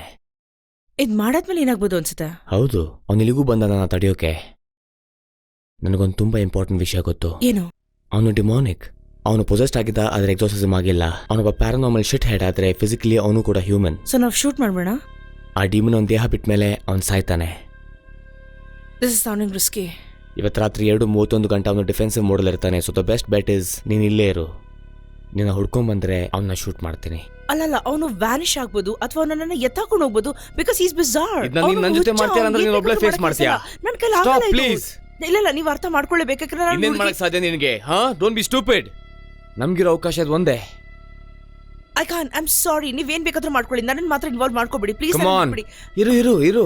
Speaker 4: ಇದ್ ಮಾಡಾದ್ಮೇಲೆ ಏನಾಗ್ಬೋದು ಅನ್ಸುತ್ತೆ.
Speaker 1: ಹೌದು, ಅವನು ಇಲ್ಲಿಗೂ ಬಂದ ನನ್ನ ತಡೆಯೋಕೆ. ನನಗೊಂದು ತುಂಬಾ ಇಂಪಾರ್ಟೆಂಟ್ ವಿಷಯ ಗೊತ್ತು.
Speaker 4: ಏನು?
Speaker 1: ಅವನು ಡಿಮಾನಿಕ್. ಅವನು ಪೊಸೆಸ್ಟ್ ಆಗಿದ್ದ ಆದರೆ ಎಕ್ಸಾಸಿಸಮ್ ಆಗಿಲ್ಲ. ಅವನೊಬ್ಬ ಪ್ಯಾರಾನಾರ್ಮಲ್ ಶಿಟ್ ಹೆಡ್, ಆದರೆ ಫಿಸಿಕಲಿ ಅವನು ಕೂಡ ಹ್ಯೂಮನ್.
Speaker 4: ಸೊ ನಾವು ಶೂಟ್ ಮಾಡಬೇಡ.
Speaker 1: ಆ ಡಿಮನ್ ಅವ್ನ ದೇಹ ಬಿಟ್ಟ ಮೇಲೆ ಅವ್ನು ಸಾಯ್ತಾನೆ.
Speaker 4: This is sounding risky.
Speaker 1: ಇವತ್ತು ರಾತ್ರಿ 2:31 ಗಂಟೆ ಅವನು ಡಿಫೆನ್ಸಿವ್ ಮೋಡಲ್ ಇರ್ತಾನೆ. So the best bet is ನೀನು ಇಲ್ಲೇ ಇರು. ನಿನ್ನ ಹುಡ್ಕೊಂಡ್ಬಂದ್ರೆ ಅವನ್ನ ಶೂಟ್ ಮಾಡ್ತೀನಿ.
Speaker 4: ಅಲ್ಲಲ್ಲ, ಅವನು ವ್ಯಾನಿಶ್ ಆಗ್ಬೋದು ಅಥವಾ ನನ್ನನ್ನು ಎತ್ತಾಕೊಂಡು ಹೋಗ್ಬೋದು. Because is ಬಿಜಾರ್.
Speaker 1: ಇದನ್ನ ನೀನ್ ನನ್ ಜೊತೆ ಮಾಡ್ತೀಯ ಅಂದ್ರೆ ನೀನು ಒಬ್ಳೆ ಫೇಸ್ ಮಾಡ್ತೀಯಾ?
Speaker 4: ನನ್ನ ಕೈಲಿ
Speaker 1: Stop,
Speaker 4: ಆಗಲ್ಲ ಇದು.
Speaker 1: please.
Speaker 4: ಇಲ್ಲ ನೀವು ಅರ್ಥ ಮಾಡ್ಕೊಳ್ಳೇಬೇಕು.
Speaker 1: ಇನ್ನೇನ್ ಮಾಡಕ್ ಸಾಧ್ಯ ನಿನಗೆ? Don't be stupid. ನಮ್ಗಿರೋ ಅವಕಾಶ ಅದು ಒಂದೇ.
Speaker 4: I can. ಐ ಆಮ್ ಸಾರಿ. ನೀವೇನ್ ಬೇಕಾದ್ರೂ ಮಾಡ್ಕೊಳ್ಳಿ, ನನ್ನನ್ನು ಮಾತ್ರ ಇನ್ವಾಲ್ವ್ ಮಾಡ್ಕೋಬೇಡಿ ಪ್ಲೀಸ್.
Speaker 1: ಕಮ್ ಆನ್, ಇರು.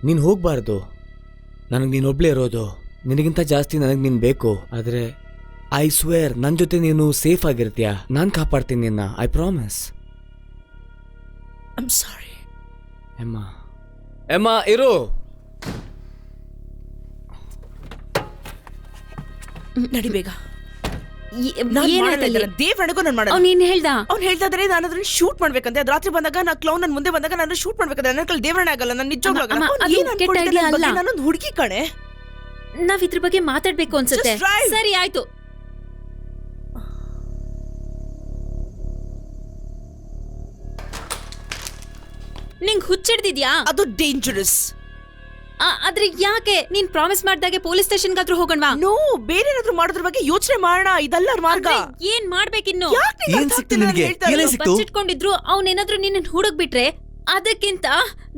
Speaker 1: ನೀನ್ ಹೋಗ್ಬಾರ್ದು. ನನಗೆ ನೀನ್ ಒಬ್ಳೇ ಇರೋದು. ನಿನಗಿಂತ ಜಾಸ್ತಿ ನನಗೆ ನೀನ್ ಬೇಕು. ಆದ್ರೆ ಐ ಸ್ವೇರ್ ನನ್ ಜೊತೆ ನೀನು ಸೇಫ್ ಆಗಿರ್ತೀಯ. ನಾನ್ ಕಾಪಾಡ್ತೀನಿ ನಿನ್ನ. I promise.
Speaker 4: I am sorry.
Speaker 1: Emma ಇರು.
Speaker 4: ನಡಿ ಬೇಗ.
Speaker 5: ಏನಾಯ್ತಲ್ಲಿ?
Speaker 4: ದೇವ್ರಣಿಗೂ ನಾನು ಮಾಡಲ್ಲ.
Speaker 5: ಅವ್ನು ಏನ್ ಹೇಳ್ದ?
Speaker 4: ಅವ್ನು ಹೇಳ್ತಾ ಇದ್ರೆ ನಾನು ಅದನ್ನ ಶೂಟ್ ಮಾಡ್ಬೇಕಂತೆ. ಅದು ರಾತ್ರಿ ಬಂದಾಗ ನಾ ಕ್ಲೌನ್ ನನ್ನ ಮುಂದೆ ಬಂದಾಗ ನಾನು ಶೂಟ್ ಮಾಡ್ಬೇಕಂದ್ರೆ ನನ್ನ ಕೈಲಿ ದೇವ್ರಣ ಆಗಲ್ಲ. ನಾನು ನಿಜವಾಗ್ಲೂ ಆಗಲ್ಲ.
Speaker 5: ಅಮ್ಮ,
Speaker 4: ಅವ್ನು
Speaker 5: ಅದು
Speaker 4: ಏನ್
Speaker 5: ಕೆಟ್ಟ
Speaker 4: ಅನ್ಕೊಂಡಿದ್ದಾನೆ
Speaker 5: idea
Speaker 4: ನನ್ನ ಬಗ್ಗೆ?
Speaker 5: ಅಲ್ಲ.
Speaker 4: ನಾನೊಂದು ಹುಡುಗಿ ಕಣೆ.
Speaker 5: ನಾವ್ ಇದ್ರ ಬಗ್ಗೆ ಮಾತಾಡ್ಬೇಕು ಅನ್ಸುತ್ತೆ.
Speaker 4: Just drive.
Speaker 5: ಸರಿ ಆಯ್ತು. ನಿಂಗ್ ಹುಚ್ಚಿಡ್ದಿದ್ಯಾ?
Speaker 4: ಅದು ಡೇಂಜರಸ್.
Speaker 5: ಆದ್ರೆ ಯಾಕೆ? ನೀನ್ ಪ್ರಾಮಿಸ್ ಮಾಡ್ದಾಗೆ ಪೊಲೀಸ್ ಸ್ಟೇಷನ್ಗಾದ್ರೂ ಹೋಗೋಣವಾ?
Speaker 4: ನೋ, ಬೇರೆ ಏನಾದ್ರೂ ಮಾಡೋದ್ರ ಬಗ್ಗೆ ಯೋಚನೆ ಮಾಡೋಣ. ಇದಲ್ಲ ಮಾರ್ಗ.
Speaker 5: ಅಂದ್ರೆ ಏನ್ ಮಾಡ್ಬೇಕಿನ್ನು?
Speaker 4: ಯಾಕ್ ನಿಂಗೆ
Speaker 6: ಏನ್
Speaker 4: ಅರ್ಥ
Speaker 6: ಸಿಕ್ತು
Speaker 4: ಆಗ್ತಿಲ್ಲ?
Speaker 6: ನಿನಗೆ?
Speaker 4: ನಾನು ಹೇಳ್ತಾ
Speaker 6: ಏನೇ
Speaker 4: ಇರೋದು?
Speaker 6: ಸಿಕ್ತು?
Speaker 5: ಬಚ್ಚಿಟ್ಕೊಂಡಿದ್ರು ಅವನೇನಾದ್ರೂ ನಿನ್ನ ಹುಡುಕ್ ಬಿಟ್ರೆ ಅದಕ್ಕಿಂತ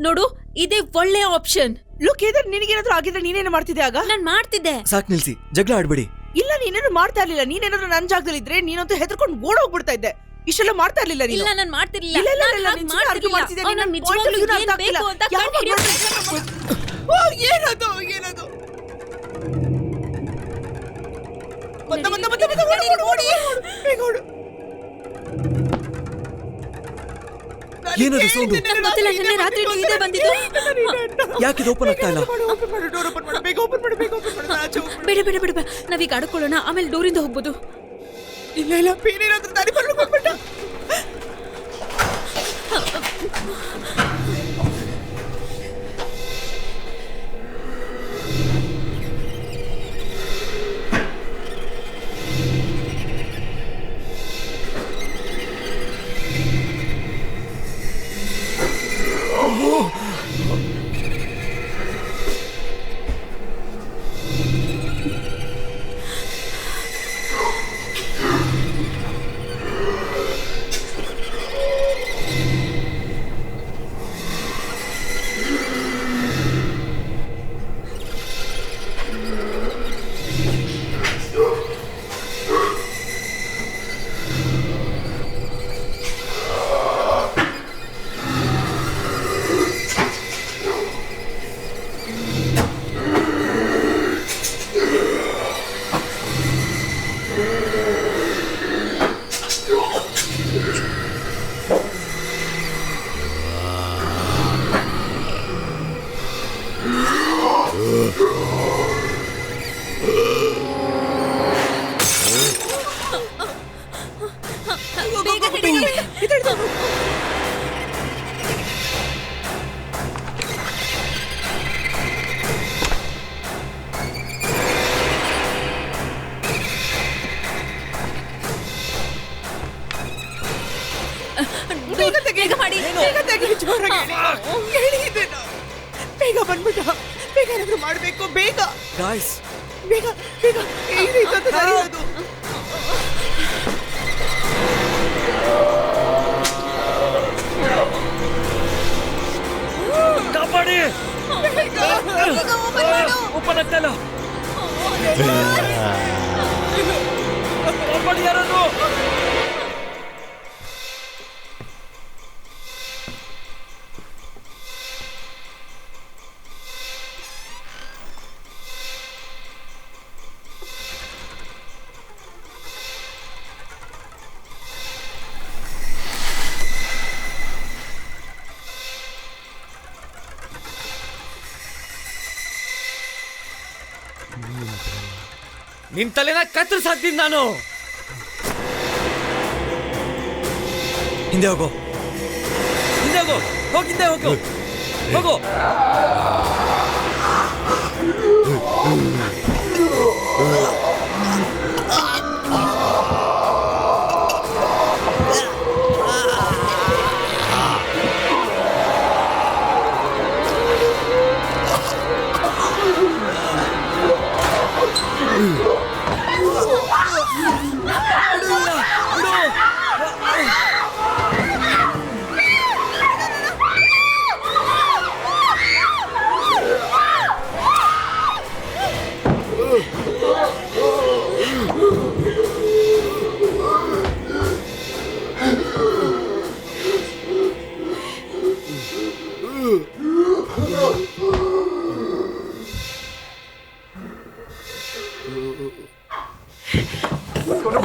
Speaker 5: ನೋಡು ಇದೇ ಒಳ್ಳೆ ಆಪ್ಷನ್.
Speaker 4: ಲುಕ್, ಏನಾದ್ರು ನಿನಗೇನಾದ್ರೂ ಆಗಿದ್ರೆ ನೀನೇನು ಮಾಡ್ತಿದ್ದೆ ಆಗ?
Speaker 5: ನಾನ್ ಮಾಡ್ತಿದ್ದೆ.
Speaker 6: ಸಾಕ್ ನಿಲ್ಸಿ, ಜಗಳ ಆಡ್ಬೇಡಿ.
Speaker 4: ಇಲ್ಲ, ನೀನೇನು ಮಾಡ್ತಾ ಇರ್ಲಿಲ್ಲ. ನೀನೇನಾದ್ರೂ ನನ್ನ ಜಾಗದಲ್ಲಿ ಇದ್ರೆ ನೀನಂತೂ ಹೆದರ್ಕೊಂಡು ಓಡೋಗ್ಬಿಡ್ತಾ ಇದ್ದೆ. ಇಷ್ಟೆಲ್ಲ ಮಾಡ್ತಾ ಇರ್ಲಿಲ್ಲ ನೀನು.
Speaker 5: ಇಲ್ಲ ನಾನ್ ಮಾಡ್ತಿರ್ಲಿಲ್ಲ.
Speaker 4: ಇಲ್ಲ, ಇಲ್ಲ,
Speaker 5: ನಾನ್
Speaker 4: ಇಲ್ಲ,
Speaker 5: ಹಾಗ್
Speaker 4: ನೀನ್ ಸುಮ್ನೆ argue ಮಾಡ್ತಿದ್ದೆ.
Speaker 5: ಅವ್ನು
Speaker 4: ನಿನ್ನ
Speaker 5: ನಿಜವಾಗ್ಲೂ
Speaker 4: point of view ನ
Speaker 5: ಏನ್
Speaker 4: ಅರ್ಥ ಆಗ್ತಿಲ್ಲ.
Speaker 5: ಬೇಕು ಅಂತ
Speaker 4: ಯಾವಾಗ
Speaker 5: ಕಂಡ್ಹಿಡಿಯೋ
Speaker 4: ಮಾಡ್ತಿದ್ದೆ?
Speaker 5: ಪ್ರಯತ್ನ ಮಾಡು.
Speaker 4: ಓ, ಏನದು? ಬಂದ, ಓಡಿ. ಬೇಗ ಓಡು.
Speaker 6: ಏನದು ಸೌಂಡು?
Speaker 5: ನಂಗ್ ಗೊತ್ತಿಲ್ಲ, ನಿನ್ನೆ ರಾತ್ರಿ ಇದೇ ಬಂದಿದ್ದು.
Speaker 6: ಯಾಕೆ ಇದು ಓಪನ್ ಆಗ್ತಾ ಇಲ್ಲ?
Speaker 5: ಬೇಡ ನಾವೀಗ ಆಡ್ಕೊಳ್ಳೋಣ, ಆಮೇಲೆ ಡೋರಿಂದ ಹೋಗ್ಬೋದು.
Speaker 4: ಇಲ್ಲ, ಬೇರೆ ಏನಾದ್ರೂ ದಾರಿ ಬರ್ಬಿಟ್ಟ.
Speaker 5: ಬೇಗ ಹಿಡಿ. ಬೇಗ ಮಾಡಿ.
Speaker 4: ಬೇಗ ಬಂದ್ಬಿಟ್ಟ. ಬೇಗ ಏನಾದ್ರೂ ಮಾಡ್ಬೇಕು. ಬೇಗ
Speaker 6: ಗಾಯ್ಸ್,
Speaker 4: ಬೇಗ ಬೇಗ. ಏನಿದೆ ದಾರಿ ಅದು?
Speaker 6: ಕಾಪಾಡಿ. ಓಪನ್ ಆಗ್ತಾ ಇಲ್ಲ. ಕಾಪಾಡಿ ಯಾರನ್ನು.
Speaker 1: ನಿನ್ ತಲೆನ ಕತ್ತರಿಸಾಕ್ತೀನಿ ನಾನು.
Speaker 6: ಹಿಂದೆ ಹೋಗೋ, ಹಿಂದೆ ಹೋಗೋ, ಹೋಗಿ ಹಿಂದೆ ಹೋಗೋ, ಹೋಗೋ.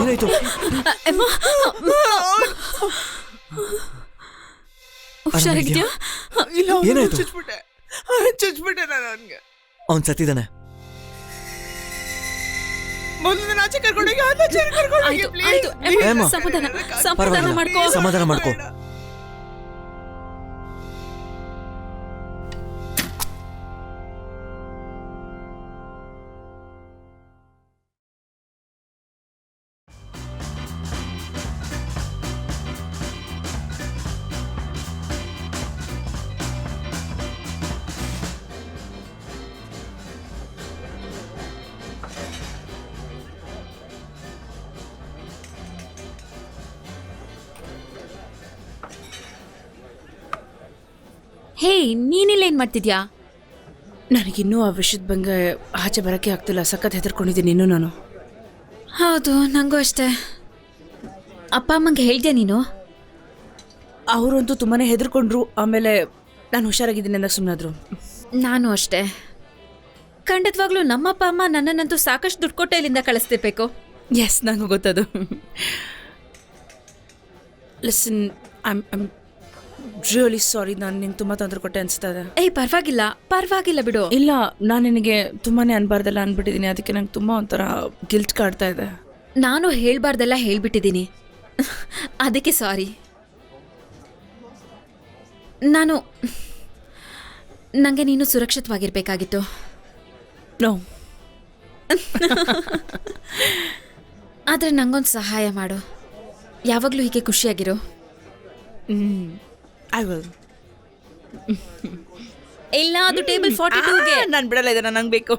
Speaker 6: ಏನಾಯ್ತು
Speaker 5: ಹುಷಾರಾಗಿದ್ಯಾ?
Speaker 4: ಇಲ್ಲ
Speaker 6: ಏನಾಯ್ತು?
Speaker 4: ಚುಚ್ಬಿಟ್ಟೆ ನಾನು ಅವನಿಗೆ.
Speaker 6: ಅವ್ನು ಸತ್ತಿದ್ದಾನೆ.
Speaker 4: ಮೊದಲು ನಾನು ಆಚೆ ಕರ್ಕೊಂಡೋಗಿ ಆಚೆ ಕರ್ಕೊಂಡೋಗಿ
Speaker 5: ಆಯ್ತು,
Speaker 4: please.
Speaker 5: ಆಯ್ತು.
Speaker 6: ಏಮ್ಮ?
Speaker 5: ಸಮಾಧಾನ
Speaker 6: ಪರವಾಗಿಲ್ಲ.
Speaker 5: ಮಾಡ್ಕೋ.
Speaker 6: ಸಮಾಧಾನ ಮಾಡ್ಕೋ.
Speaker 5: ಹೇ, ನೀನಿಲ್ಲೇನ್ ಮಾಡ್ತಿದ್ಯಾ?
Speaker 4: ನನಗಿನ್ನೂ ಆ ವಿಷಯದ ಬಗ್ಗೆ ಆಚೆ ಬರೋಕ್ಕೆ ಆಗ್ತಿಲ್ಲ. ಸಖತ್ ಹೆದರ್ಕೊಂಡಿದ್ದೀನಿ ಇನ್ನೂ ನಾನು.
Speaker 5: ಹೌದು, ನಂಗೂ ಅಷ್ಟೇ. ಅಪ್ಪ ಅಮ್ಮಂಗೆ ಹೇಳ್ದ್ಯಾ ನೀನು?
Speaker 4: ಅವರಂತೂ ತುಂಬಾನೇ ಹೆದರ್ಕೊಂಡ್ರು. ಆಮೇಲೆ ನಾನು ಹುಷಾರಾಗಿದ್ದೀನಿ ಅಂದಾಗ ಸುಮ್ಮನಾದ್ರು.
Speaker 5: ನಾನು ಅಷ್ಟೇ. ಖಂಡಿತವಾಗ್ಲೂ ನಮ್ಮಪ್ಪ ಅಮ್ಮ ನನ್ನನ್ನಂತೂ ಸಾಕಷ್ಟು ದುಡ್ಡು ಕೊಟ್ಟೆ ಇಲ್ಲಿಂದ ಕಳಿಸ್ತಿರ್ಬೇಕು.
Speaker 4: ಎಸ್, ನನಗೂ ಗೊತ್ತದು. Listen, I am really sorry. ನಾನು ನಿಂಗೆ ತುಂಬ ತೊಂದರೆ ಕೊಟ್ಟೆ ಅನಿಸ್ತಾ ಇದೆ.
Speaker 5: ಏಯ್, ಪರವಾಗಿಲ್ಲ ಬಿಡು.
Speaker 4: ಇಲ್ಲ, ನಾನು ನಿನಗೆ ತುಂಬಾನೇ ಅನ್ಬಾರ್ದೆಲ್ಲ ಅನ್ಬಿಟ್ಟಿದ್ದೀನಿ. ಅದಕ್ಕೆ ನಂಗೆ ತುಂಬ ಒಂಥರ ಗಿಲ್ಟ್ ಕಾಡ್ತಾ ಇದೆ.
Speaker 5: ನಾನು ಹೇಳ್ಬಾರ್ದೆಲ್ಲ ಹೇಳ್ಬಿಟ್ಟಿದ್ದೀನಿ. ಅದಕ್ಕೆ ಸಾರಿ. ನನಗೆ ನೀನು ಸುರಕ್ಷಿತವಾಗಿರ್ಬೇಕಾಗಿತ್ತು.
Speaker 4: ನೋ.
Speaker 5: ಆದರೆ ನಂಗೊಂದು ಸಹಾಯ ಮಾಡು. ಯಾವಾಗಲೂ ಹೀಗೆ ಖುಷಿಯಾಗಿರು.
Speaker 4: I will.
Speaker 5: ಇಲ್ಲ, ಅದು ಟೇಬಲ್ 42ಗೆ.
Speaker 4: ನಾನು ಬಿಡಲ್ಲ, ಇದನ್ನ ನಂಗೆ ಬೇಕು.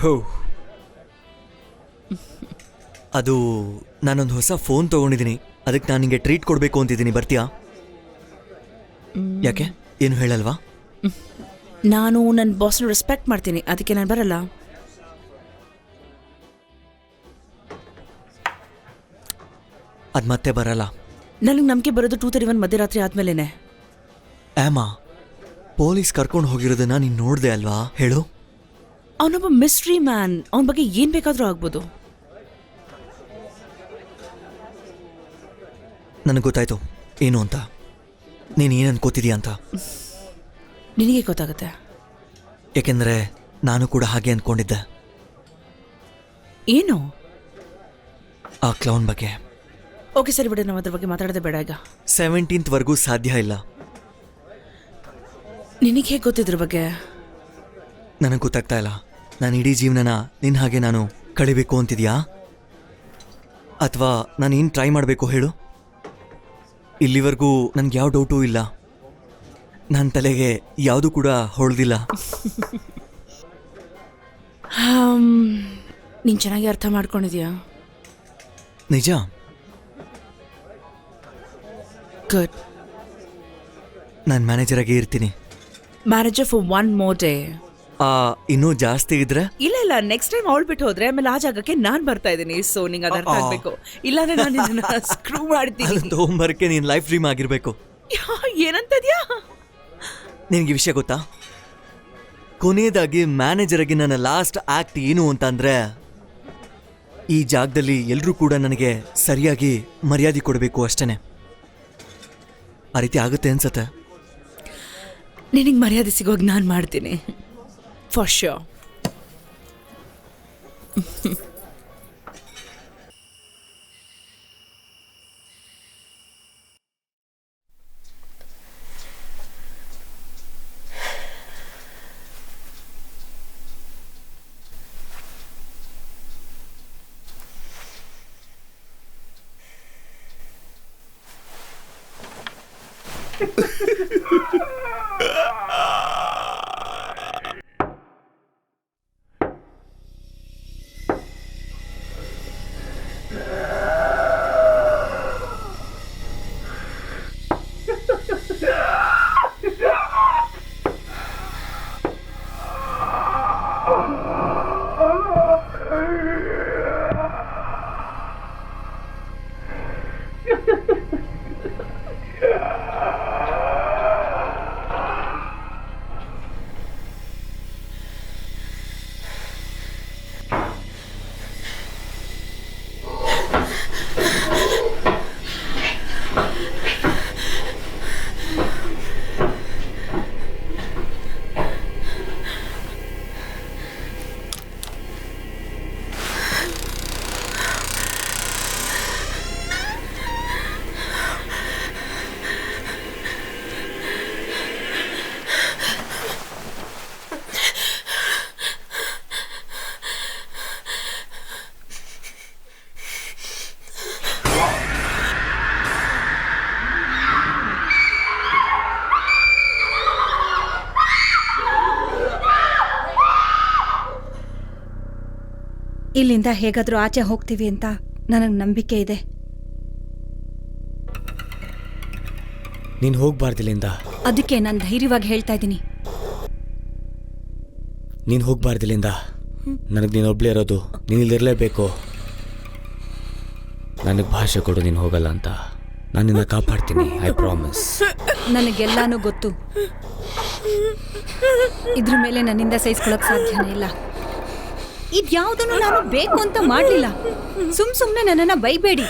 Speaker 6: ಹೋ, ಅದು ನಾನೊಂದು ಹೊಸ ಫೋನ್ ತೊಗೊಂಡಿದ್ದೀನಿ. ಅದಕ್ಕೆ ನಾನು ನಿಂಗೆ ಟ್ರೀಟ್ ಕೊಡಬೇಕು ಅಂತಿದ್ದೀನಿ. ಬರ್ತೀಯಾ? ಯಾಕೆ, ಏನು ಹೇಳಲ್ವಾ?
Speaker 4: ನಾನು ನನ್ನ ಬಾಸ್ನ ರೆಸ್ಪೆಕ್ಟ್ ಮಾಡ್ತೀನಿ. ಅದಕ್ಕೆ ನಾನು ಬರಲ್ಲ.
Speaker 6: ಅದು ಮತ್ತೆ ಬರಲ್ಲ.
Speaker 4: ನನಗೆ ನಂಬಿಕೆ ಬರೋದು 2:31 ಮಧ್ಯರಾತ್ರಿ ಆದ್ಮೇಲೆನೆ.
Speaker 6: ಆ್ಯಮ, ಪೊಲೀಸ್ ಕರ್ಕೊಂಡು ಹೋಗಿರೋದನ್ನ ನೀನು ನೋಡಿದೆ ಅಲ್ವಾ? ಹೇಳು.
Speaker 4: ಅವನೊಬ್ಬ ಮಿಸ್ಟ್ರಿ ಮ್ಯಾನ್. ಅವನ ಬಗ್ಗೆ ಏನು ಬೇಕಾದರೂ ಆಗ್ಬೋದು.
Speaker 6: ನನಗೆ ಗೊತ್ತಾಯ್ತು ಏನು ಅಂತ. ನೀನು ಏನು ಅನ್ಕೋತಿದೀಯ ಅಂತ.
Speaker 4: ನಿನಗೆ ಗೊತ್ತಾಗುತ್ತೆ.
Speaker 6: ಯಾಕೆಂದರೆ ನಾನು ಕೂಡ ಹಾಗೆ ಅಂದ್ಕೊಂಡಿದ್ದೆ.
Speaker 4: ಏನು?
Speaker 6: ಆ ಕ್ಲೌನ್ ಬಗ್ಗೆ.
Speaker 4: ಓಕೆ, ಸರಿ ಬಿಡಿ, ನಾವು ಅದ್ರ ಬಗ್ಗೆ ಮಾತಾಡೋದೇ ಬೇಡ ಈಗ.
Speaker 6: 17th ಸಾಧ್ಯ ಇಲ್ಲ.
Speaker 4: ನಿನಗೆ ಹೇಗೆ ಗೊತ್ತಿದ್ರ ಬಗ್ಗೆ?
Speaker 6: ನನಗೆ ಗೊತ್ತಾಗ್ತಾ ಇಲ್ಲ. ನಾನು ಇಡೀ ಜೀವನನ ನಿನ್ನ ಹಾಗೆ ನಾನು ಕಳಿಬೇಕು ಅಂತಿದ್ಯಾ, ಅಥವಾ ನಾನು ಏನು ಟ್ರೈ ಮಾಡಬೇಕು ಹೇಳು? ಇಲ್ಲಿವರೆಗೂ ನನಗೆ ಯಾವ ಡೌಟೂ ಇಲ್ಲ. ನನ್ನ ತಲೆಗೆ ಯಾವುದು ಕೂಡ ಹೊಳ್ದಿಲ್ಲ.
Speaker 4: ನೀನು ಚೆನ್ನಾಗಿ ಅರ್ಥ ಮಾಡ್ಕೊಂಡಿದ್ಯಾ?
Speaker 6: ನಿಜ.
Speaker 4: ಗುಡ್.
Speaker 6: ನಾನು ಮ್ಯಾನೇಜರಾಗೇ ಇರ್ತೀನಿ.
Speaker 4: Manager for 1 more day.
Speaker 6: ಇನ್ನೂ ಜಾಸ್ತಿ ಇದ್ರೆ?
Speaker 4: ಇಲ್ಲ, ನೆಕ್ಸ್ಟ್ ಟೈಮ್ ಅವಳು ಬಿಟ್ಟು ಹೋದ್ರೆ ಆಮೇಲೆ ಆ ಜಾಗಕ್ಕೆ ನಾನು ಬರ್ತಾ ಇದ್ದೀನಿ. ಸೊ ನಿಂಗೆ ಅದು ಅರ್ಥ ಆಗಬೇಕು. ಇಲ್ಲಾಂದ್ರೆ ನಾನು ಸ್ಕ್ರೂ ಮಾಡ್ತೀನಿ.
Speaker 6: ತೊಗೊಂಬರಕ್ಕೆ ನೀನು ಲೈಫ್ ಡ್ರೀಮ್ ಆಗಿರಬೇಕು.
Speaker 4: ಏನಂತದ್ಯಾ?
Speaker 6: ನಿನಗೆ ವಿಷಯ ಗೊತ್ತಾ? ಕೊನೆಯದಾಗಿ ಮ್ಯಾನೇಜರಾಗಿ ನನ್ನ ಲಾಸ್ಟ್ ಆ್ಯಕ್ಟ್ ಏನು ಅಂತಂದರೆ, ಈ ಜಾಗದಲ್ಲಿ ಎಲ್ಲರೂ ಕೂಡ ನನಗೆ ಸರಿಯಾಗಿ ಮರ್ಯಾದೆ ಕೊಡಬೇಕು ಅಷ್ಟೇ. ಆ ರೀತಿ ಆಗುತ್ತೆ ಅನ್ಸತ್ತೆ.
Speaker 4: ನಿನಗೆ ಮರ್ಯಾದೆ ಸಿಗೋಗಿ ನಾನು ಮಾಡ್ತೀನಿ, ಫಾರ್ ಶ್ಯೂರ್.
Speaker 2: ಇಲ್ಲಿಂದ ಹೇಗಾದ್ರೂ ಆಚೆ ಹೋಗ್ತೀವಿ ಅಂತ ನನಗೆ ನಂಬಿಕೆ ಇದೆ.
Speaker 1: ನೀನು ಹೋಗ್ಬಾರ್ದಿಲ್ಲಿಂದ.
Speaker 2: ಅದಕ್ಕೆ ನಾನು ಧೈರ್ಯವಾಗಿ ಹೇಳ್ತಾ ಇದ್ದೀನಿ.
Speaker 1: ನೀನು ಹೋಗ್ಬಾರ್ದಿಲ್ಲಿಂದ. ನನಗೆ ನೀನು ಒಬ್ಳೇ ಇರೋದು. ನೀನು ಇಲ್ಲಿರಲೇಬೇಕು. ನನಗೆ ಭಾಷೆ ಕೊಡು ನೀನು ಹೋಗಲ್ಲ ಅಂತ. ನಾನು ನಿನ್ನ ಕಾಪಾಡ್ತೀನಿ, ಐ ಪ್ರಾಮಿಸ್.
Speaker 2: ನನಗೆಲ್ಲಾನು ಗೊತ್ತು. ಇದ್ರ ಮೇಲೆ ನನ್ನಿಂದ ಸಹಿಸ್ಕೊಳಕ್ ಸಾಧ್ಯನೇ ಇಲ್ಲ. ಇದ್ಯಾವುದನ್ನು ನಾನು ಬೇಕು ಅಂತ ಮಾಡಲಿಲ್ಲ. ಸುಮ್ಮನೆ ನನ್ನನ್ನ ಬೈಬೇಡಿ.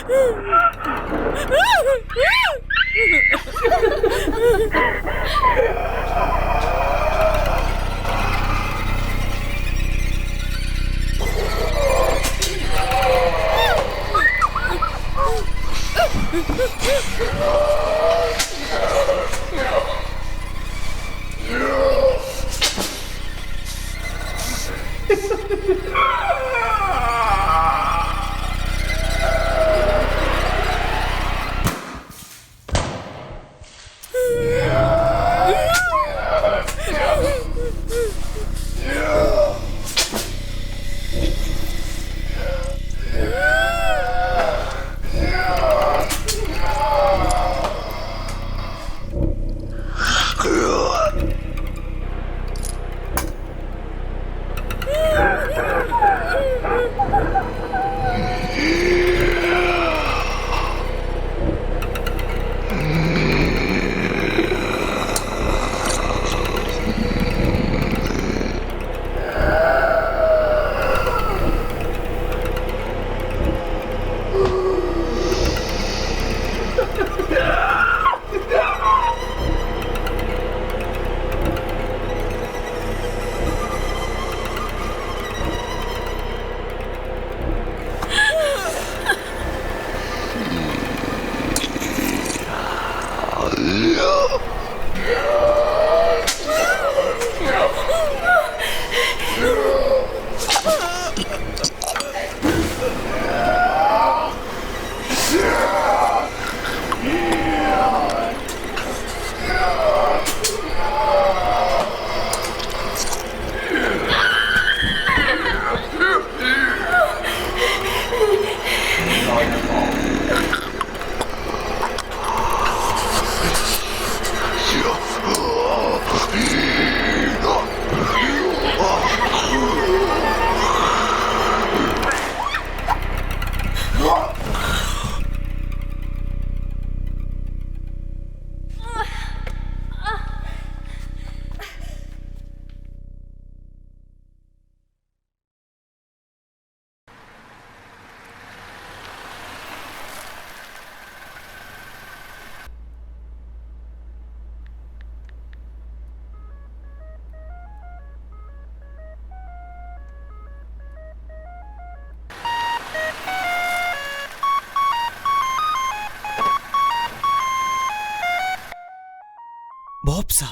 Speaker 6: ಬಾಬ್ಸಾ,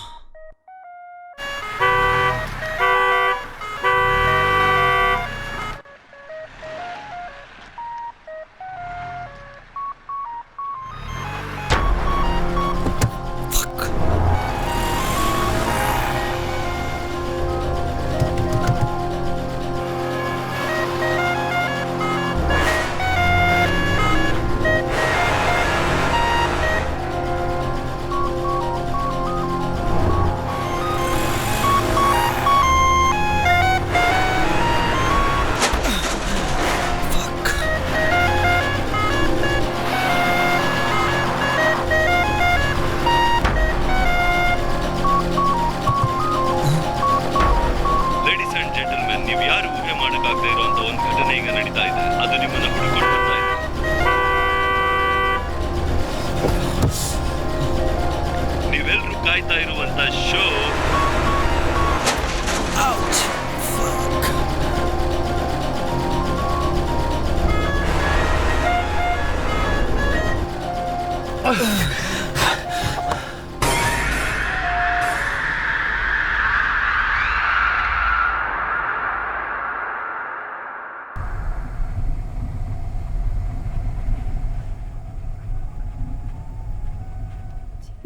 Speaker 8: ಕಾಯ್ತಾ ಇರುವಂತ ಶೋ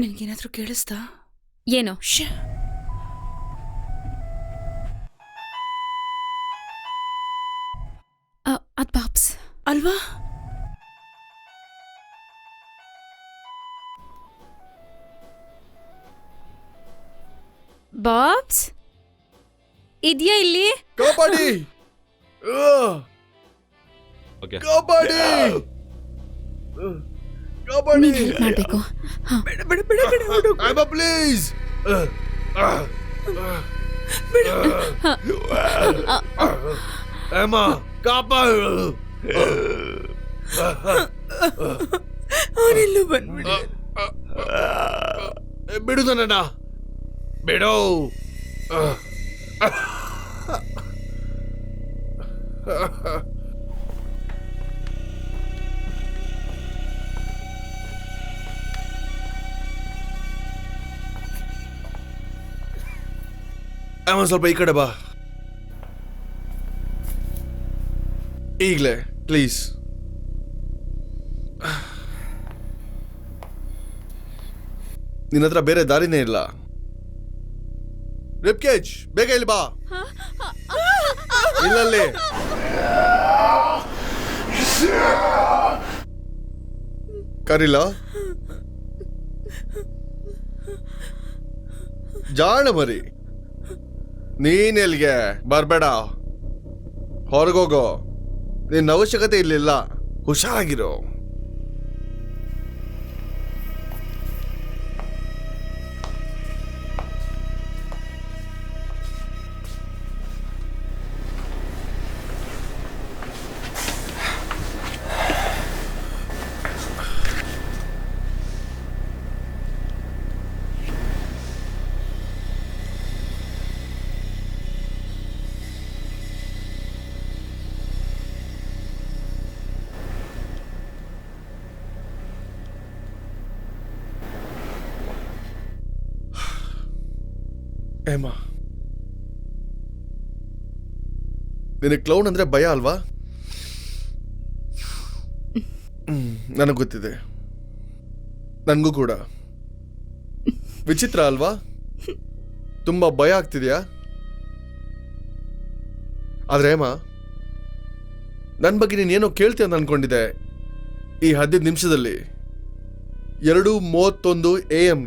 Speaker 4: ನಿನ್ಗೇನಾದ್ರೂ ಕೇಳಿಸ್ತಾ?
Speaker 5: ಏನೋ
Speaker 4: ಅಲ್ವಾ?
Speaker 5: ಬಾಬ್ಸ್ ಇದೆಯಾ ಇಲ್ಲಿ?
Speaker 7: ಕಾಪಾಡಿ
Speaker 1: ಓಕೆ
Speaker 7: ಕಾಪಾಡಿ ಕಾಪಾಡಿ
Speaker 5: ನೀನ್ ಹೆಲ್ಪ್ ಮಾಡ್ಬೇಕು. ಹಾ.
Speaker 4: ಬೇಡ ಬೇಡ ಬೇಡ ಬೇಡ ಹುಡುಗ.
Speaker 7: ಅಮ್ಮ ಪ್ಲೀಸ್ ಅಮ್ಮ ಕಾಪಾಡು
Speaker 4: ಅವನೆಲ್ಲೂ ಬಂದ್ಬಿಡಿ.
Speaker 7: ಬಿಡು ನನ್ನ ಬಿಡು ಅಮ್ಮ ಸ್ವಲ್ಪ ಈ ಕಡೆ ಬಾ ಈಗಲೇ ಪ್ಲೀಸ್. ನಿನ್ನ ಹತ್ರ ಬೇರೆ ದಾರಿನೇ ಇಲ್ಲ. ರಿಪ್ಕೇಜ್ ಬೇಗ ಇಲ್ಲಿ ಬಾ. ಇಲ್ಲಲ್ಲಿ ಕರಿಲ್ಲ ಜಾಣ ಮರಿ. ನೀನ್ ಎಲ್ಗೆ ಬರ್ಬೇಡ, ಹೊರಗೋಗೋ. ನಿನ್ನ ಅವಶ್ಯಕತೆ ಇಲ್ಲಿಲ್ಲ. ಹುಷಾರಾಗಿರೋ. ಏಮಾ, ನಿನಗೆ ಕ್ಲೌನ್ ಅಂದ್ರೆ ಭಯ ಅಲ್ವಾ? ನನಗೆ ಗೊತ್ತಿದೆ, ನನಗೂ ಕೂಡ. ವಿಚಿತ್ರ ಅಲ್ವಾ? ತುಂಬಾ ಭಯ ಆಗ್ತಿದ್ಯಾ? ಆದ್ರೆ ಏಮಾ, ನನ್ನ ಬಗ್ಗೆ ನೀನೇನೋ ಕೇಳ್ತೀಯ ಅಂತ ಅನ್ಕೊಂಡಿದ್ದೆ. ಈ 15 ನಿಮಿಷದಲ್ಲಿ 2:31 AM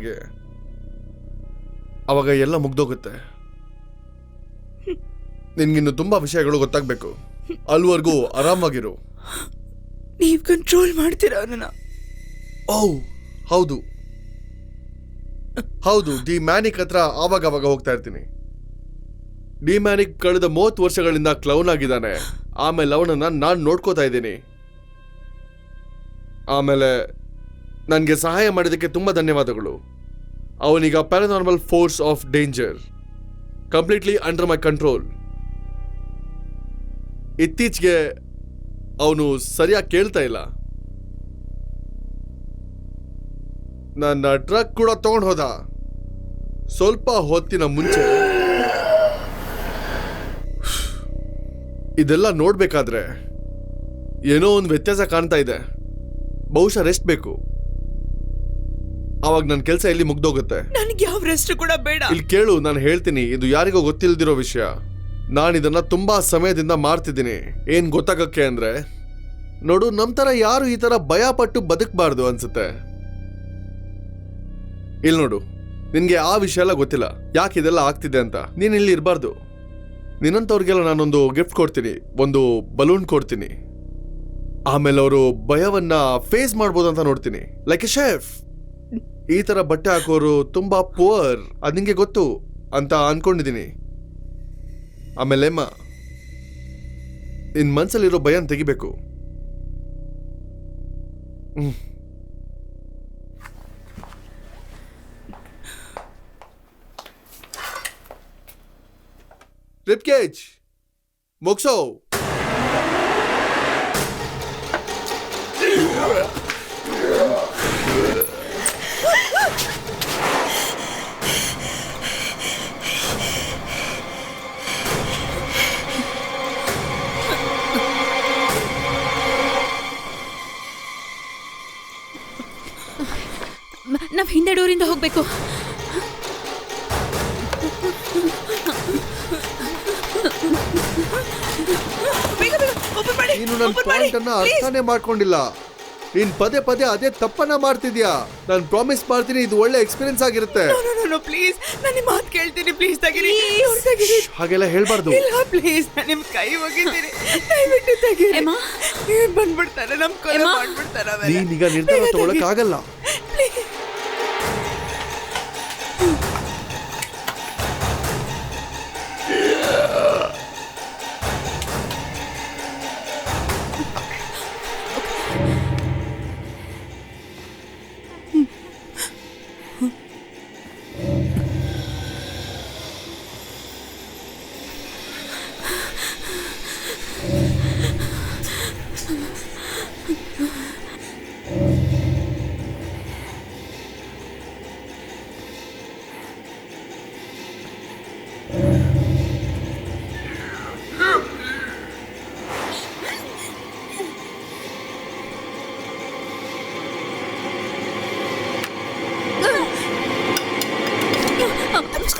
Speaker 7: ಅವಾಗ ಎಲ್ಲ ಮುಗ್ದೋಗುತ್ತೆ. ನಿನ್ಗಿನ್ನು ತುಂಬಾ ವಿಷಯಗಳು ಗೊತ್ತಾಗ್ಬೇಕು. ಅಲ್ಲಿವರೆಗೂ ಆರಾಮಾಗಿರು.
Speaker 4: ನೀವ್ ಕಂಟ್ರೋಲ್ ಮಾಡ್ತೀರಾ ನನ್ನ?
Speaker 7: ಓ ಹೌದು ಹೌದು, ಡಿ ಮ್ಯಾನಿಕ್ ಹತ್ರ ಆವಾಗ ಹೋಗ್ತಾ ಇರ್ತೀನಿ. ಡಿ ಮ್ಯಾನಿಕ್ ಕಳೆದ 30 ವರ್ಷಗಳಿಂದ ಕ್ಲೌನ್ ಆಗಿದ್ದಾನೆ. ಆಮೇಲೆ ಅವನನ್ನ ನಾನು ನೋಡ್ಕೋತಾ ಇದ್ದೀನಿ. ಆಮೇಲೆ ನನಗೆ ಸಹಾಯ ಮಾಡಿದ್ದಕ್ಕೆ ತುಂಬಾ ಧನ್ಯವಾದಗಳು. ಅವನೀಗ paranormal force of danger, completely under my control. ಇತ್ತೀಚೆಗೆ ಅವನು ಸರಿಯಾಗಿ ಕೇಳ್ತಾ ಇಲ್ಲ. ನನ್ನ ಟ್ರಕ್ ಕೂಡ ತಗೊಂಡು ಹೋದ. ಸ್ವಲ್ಪ ಹೊತ್ತಿನ ಮುಂಚೆ ಇದೆಲ್ಲ ನೋಡ್ಬೇಕಾದ್ರೆ ಏನೋ ಒಂದು ವ್ಯತ್ಯಾಸ ಕಾಣ್ತಾ ಇದೆ. ಬಹುಶಃ ರೆಸ್ಟ್ ಬೇಕು. ಅವಾಗ ನನ್ನ ಕೆಲಸ ಎಲ್ಲಿ ಮುಗ್ದೋಗುತ್ತೆ.
Speaker 4: ನನಗೆ ಯಾವ ರೆಸ್ಟ್ ಕೂಡ ಬೇಡ.
Speaker 7: ಇಲ್ಲಿ ಕೇಳು, ನಾನು ಹೇಳ್ತೀನಿ. ಇದು ಯಾರಿಗೂ ಗೊತ್ತಿಲ್ದಿರೋ ವಿಷಯ. ನಾನು ಇದನ್ನ ತುಂಬಾ ಸಮಯದಿಂದ ಮಾಡ್ತಿದ್ದೀನಿ. ಏನ್ ಗೊತ್ತಾಗಕ್ಕೆ ಅಂದ್ರೆ, ನೋಡು, ನಮ್ ತರ ಯಾರು ಈ ತರ ಭಯ ಪಟ್ಟು ಬದುಕಬಾರ್ದು ಅನ್ಸುತ್ತೆ. ಇಲ್ಲಿ ನೋಡು, ನಿನ್ಗೆ ಆ ವಿಷಯ ಎಲ್ಲ ಗೊತ್ತಿಲ್ಲ, ಯಾಕೆ ಇದೆಲ್ಲ ಆಗ್ತಿದೆ ಅಂತ. ನೀನ್ ಇಲ್ಲಿ ಇರಬಾರ್ದು. ನಿನ್ನಂತವ್ರಿಗೆಲ್ಲ ನಾನೊಂದು ಗಿಫ್ಟ್ ಕೊಡ್ತೀನಿ, ಒಂದು ಬಲೂನ್ ಕೊಡ್ತೀನಿ. ಆಮೇಲೆ ಅವರು ಭಯವನ್ನ ಫೇಸ್ ಮಾಡ್ಬೋದು ಅಂತ ನೋಡ್ತೀನಿ. Like A chef. ಈ ತರ ಬಟ್ಟೆ ಹಾಕೋರು ತುಂಬಾ ಪುವರ್, ಅದ್ ನಿಂಗೆ ಗೊತ್ತು ಅಂತ ಅನ್ಕೊಂಡಿದ್ದೀನಿ. ಆಮೇಲೆ ನಿನ್ ಮನ್ಸಲ್ಲಿರೋ ಭಯನ್ ತೆಗಿಬೇಕು. ರಿಪ್ಕೇಜ್ ಮುಗ್ಸೋ.
Speaker 5: ನಾವ್ ಹಿಂದೆ ಡೋರಿಂದ ಹೋಗ್ಬೇಕು.
Speaker 4: ಬೇಗ ಬೇಗ ಓಪನ್ ಮಾಡಿ.
Speaker 7: ನೀನು ನೀನು ನನ್ನ ಪಾಯಿಂಟ್ ಅನ್ನ ಅರ್ಥನೇ ಮಾಡ್ಕೊಂಡಿಲ್ಲ. ನೀನ್ ಪದೇ ಪದೇ ಅದೇ ತಪ್ಪನ್ನ ಮಾಡ್ತಿದ್ಯಾ. ನಾನು ಪ್ರಾಮಿಸ್ ಮಾಡ್ತೀನಿ, ಇದು ಒಳ್ಳೆ ಎಕ್ಸ್ಪೀರಿಯನ್ಸ್ ಆಗಿರುತ್ತೆ.
Speaker 4: ಪ್ಲೀಸ್ ನಾನು ನಿಮ್ಮ ಮಾತು ಕೇಳ್ತೀನಿ, ಪ್ಲೀಸ್ ತೆಗೀರಿ.
Speaker 7: ಹಾಗೆಲ್ಲ ಹೇಳ್ಬಾರ್ದು.
Speaker 4: ಪ್ಲೀಸ್ ನಾನು ನಿಮ್ಮ ಕೈ ಹೋಗಿದ್ದೀನಿ, ದಯವಿಟ್ಟು ತೆಗೀರಿ.
Speaker 5: ಎಮ್ಮ
Speaker 4: ಬಂದ್ಬಿಡ್ತಾರೆ, ನಮ್ ಕೊಲೆ ಮಾಡ್ಬಿಡ್ತಾರೆ.
Speaker 7: ನೀನೀಗ ನಿರ್ಧಾರ ತಗೊಳಕ್ ಆಗಲ್ಲ.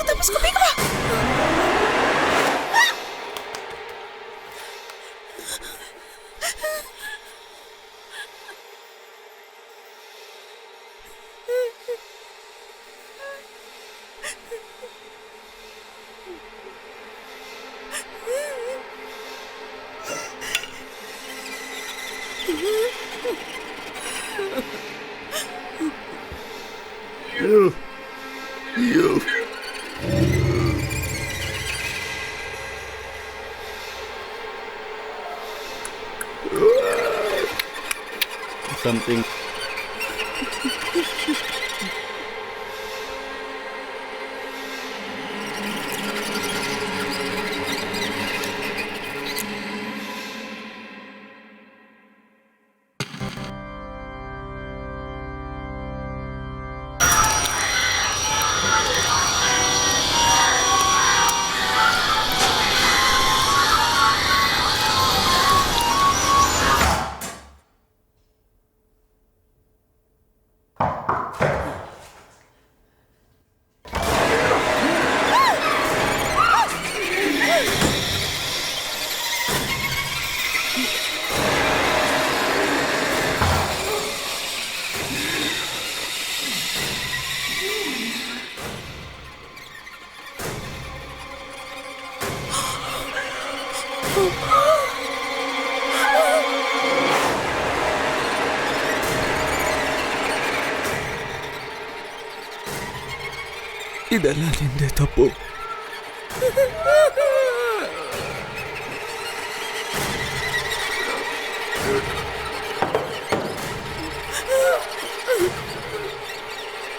Speaker 4: ತಪ್ಪಿಸ್ಕೊ ಬೇಗ ಬಾ.
Speaker 3: Something.
Speaker 6: ಇದೆಲ್ಲ ನಿಂದೆ ತಪ್ಪು.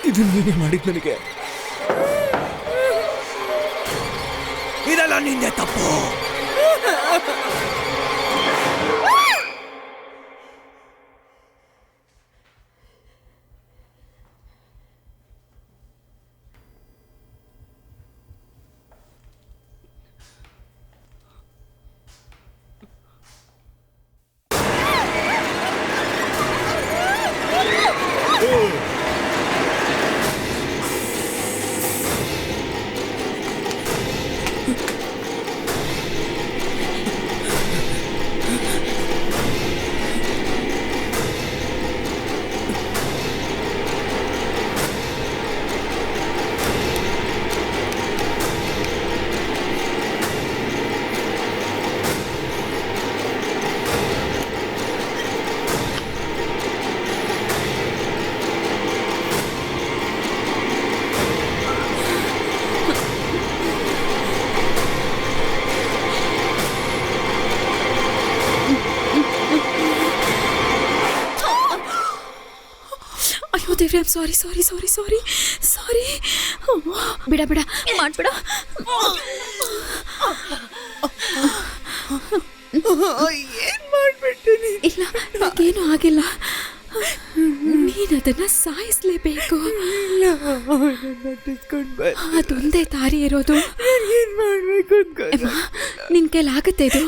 Speaker 6: ಇದು ನೀನೇ ಮಾಡಿದ್ ನನಗೆ. ಇದೆಲ್ಲ ನಿಂದೆ ತಪ್ಪು.
Speaker 5: ದೇವ್ರೆ, ಸಾರಿ ಸಾರಿ ಸಾರಿ ಸಾರಿ ಸಾರಿ. ಬಿಡ ಬಿಡ ಮಾಡ್ಬಿಡ.
Speaker 4: ಏನ್ ಮಾಡ್ಬಿಟ್ಟಿನಿ?
Speaker 5: ಇಲ್ಲ, ನನಗೇನು ಆಗಿಲ್ಲ. ನೀನದನ್ನ ಸಾಯಿಸ್ಲೇಬೇಕು. ಅದೊಂದೇ ದಾರಿ ಇರೋದು.
Speaker 4: ಏನ್ ಮಾಡ್ಬೇಕು ಅಂತ
Speaker 5: ನಿನ್ ಕೈಲಾಗತ್ತೆ ಇದು.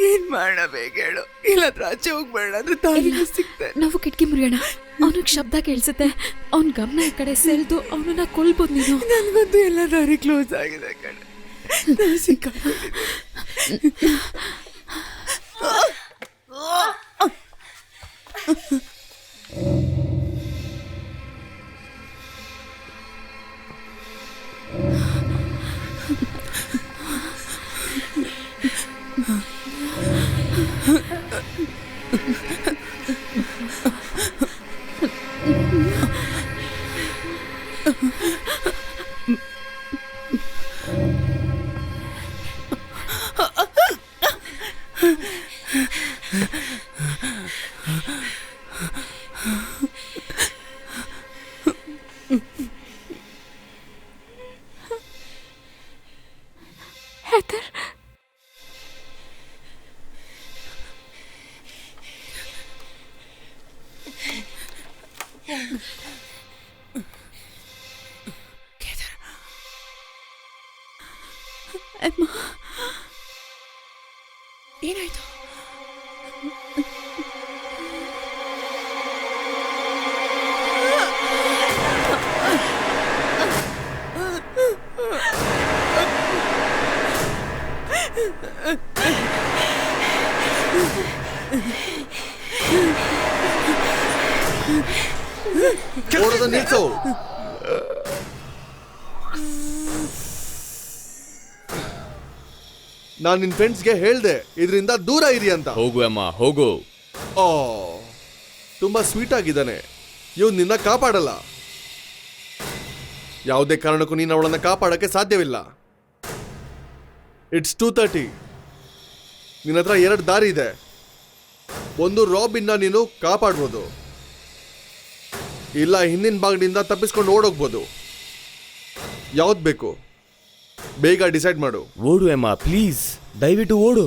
Speaker 4: ಏನ್ ಮಾಡಬೇಕು ಹೇಳು? ಇಲ್ಲಾದ್ರೂ ಆಚೆ ಹೋಗ್ಬೇಡ ಅಂದ್ರೆ ದಾರಿ ಸಿಗ್ತಾರೆ.
Speaker 5: ನಾವು ಕಿಟಕಿ ಮುರಿಯೋಣ. ಅವನಿಗೆ ಶಬ್ದ ಕೇಳಿಸುತ್ತೆ. ಅವನ ಗಮನ ಈ ಕಡೆ ಸೆಳೆದು ಅವನನ್ನ ಕೊಲ್ಬೋದು ನೀನು.
Speaker 4: ನನ್ಗಂತೂ ಎಲ್ಲ ದಾರಿ ಕ್ಲೋಸ್ ಆಗಿದೆ ಕಣೆ. ಏನಾಯ್ತು?
Speaker 7: ಓಡೋದು ನಿಲ್ಸು. ನಾನ್ ನಿನ್ ಫ್ರೆಂಡ್ಸ್ಗೆ ಹೇಳ್ದೆ ಇದರಿಂದ ದೂರ ಇರಿ ಅಂತ.
Speaker 1: ಹೋಗು ಅಮ್ಮ ಹೋಗು.
Speaker 7: ಓ ತುಂಬಾ ಸ್ವೀಟ್ ಆಗಿದ್ದಾನೆ. ಇವ್ನು ನಿನ್ನ ಕಾಪಾಡಲ್ಲ. ಯಾವುದೇ ಕಾರಣಕ್ಕೂ ನೀನು ಅವಳನ್ನ ಕಾಪಾಡಕ್ಕೆ ಸಾಧ್ಯವಿಲ್ಲ. ಇಟ್ಸ್ 2:30. ನಿನ್ನ ಹತ್ರ 2 ದಾರಿ ಇದೆ. ಒಂದು ರಾಬಿನ್ನ ನೀನು ಕಾಪಾಡ್ಬೋದು, ಇಲ್ಲ ಹಿಂದಿನ ಭಾಗದಿಂದ ತಪ್ಪಿಸ್ಕೊಂಡು ಓಡೋಗ್ಬೋದು. ಯಾವ್ದು ಬೇಕು ಬೇಗ ಡಿಸೈಡ್ ಮಾಡು.
Speaker 1: ಓಡು ಅಮ್ಮ ಪ್ಲೀಸ್, ದಯವಿಟ್ಟು ಓಡು.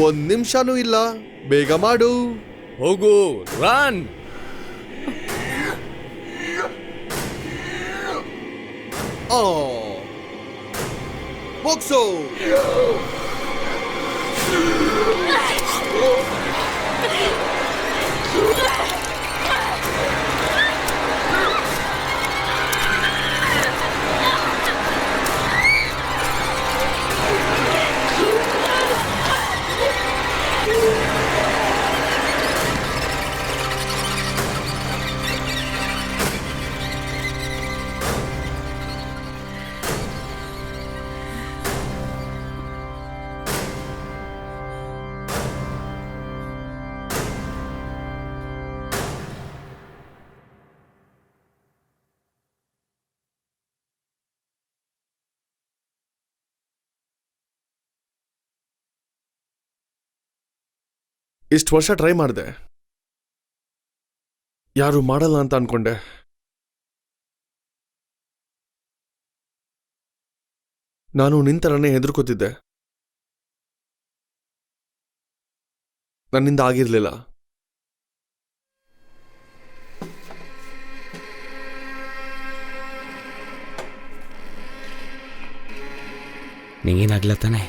Speaker 7: ಒಂದ್ ನಿಮಿಷನೂ ಇಲ್ಲ, ಬೇಗ ಮಾಡು.
Speaker 1: ಹೋಗು, ರನ್.
Speaker 7: ಮುಗ್ಸು. ಇಷ್ಟು ವರ್ಷ ಟ್ರೈ ಮಾಡಿದೆ, ಯಾರು ಮಾಡಲ್ಲ ಅಂತ ಅನ್ಕೊಂಡೆ. ನಾನು ನಿಂತರನೇ ಹೆದರ್ಕೋತಿದ್ದೆ. ನನ್ನಿಂದ ಆಗಿರ್ಲಿಲ್ಲ.
Speaker 1: ನಿಂಗೇನಾಗ್ಲ ತಾನೆ?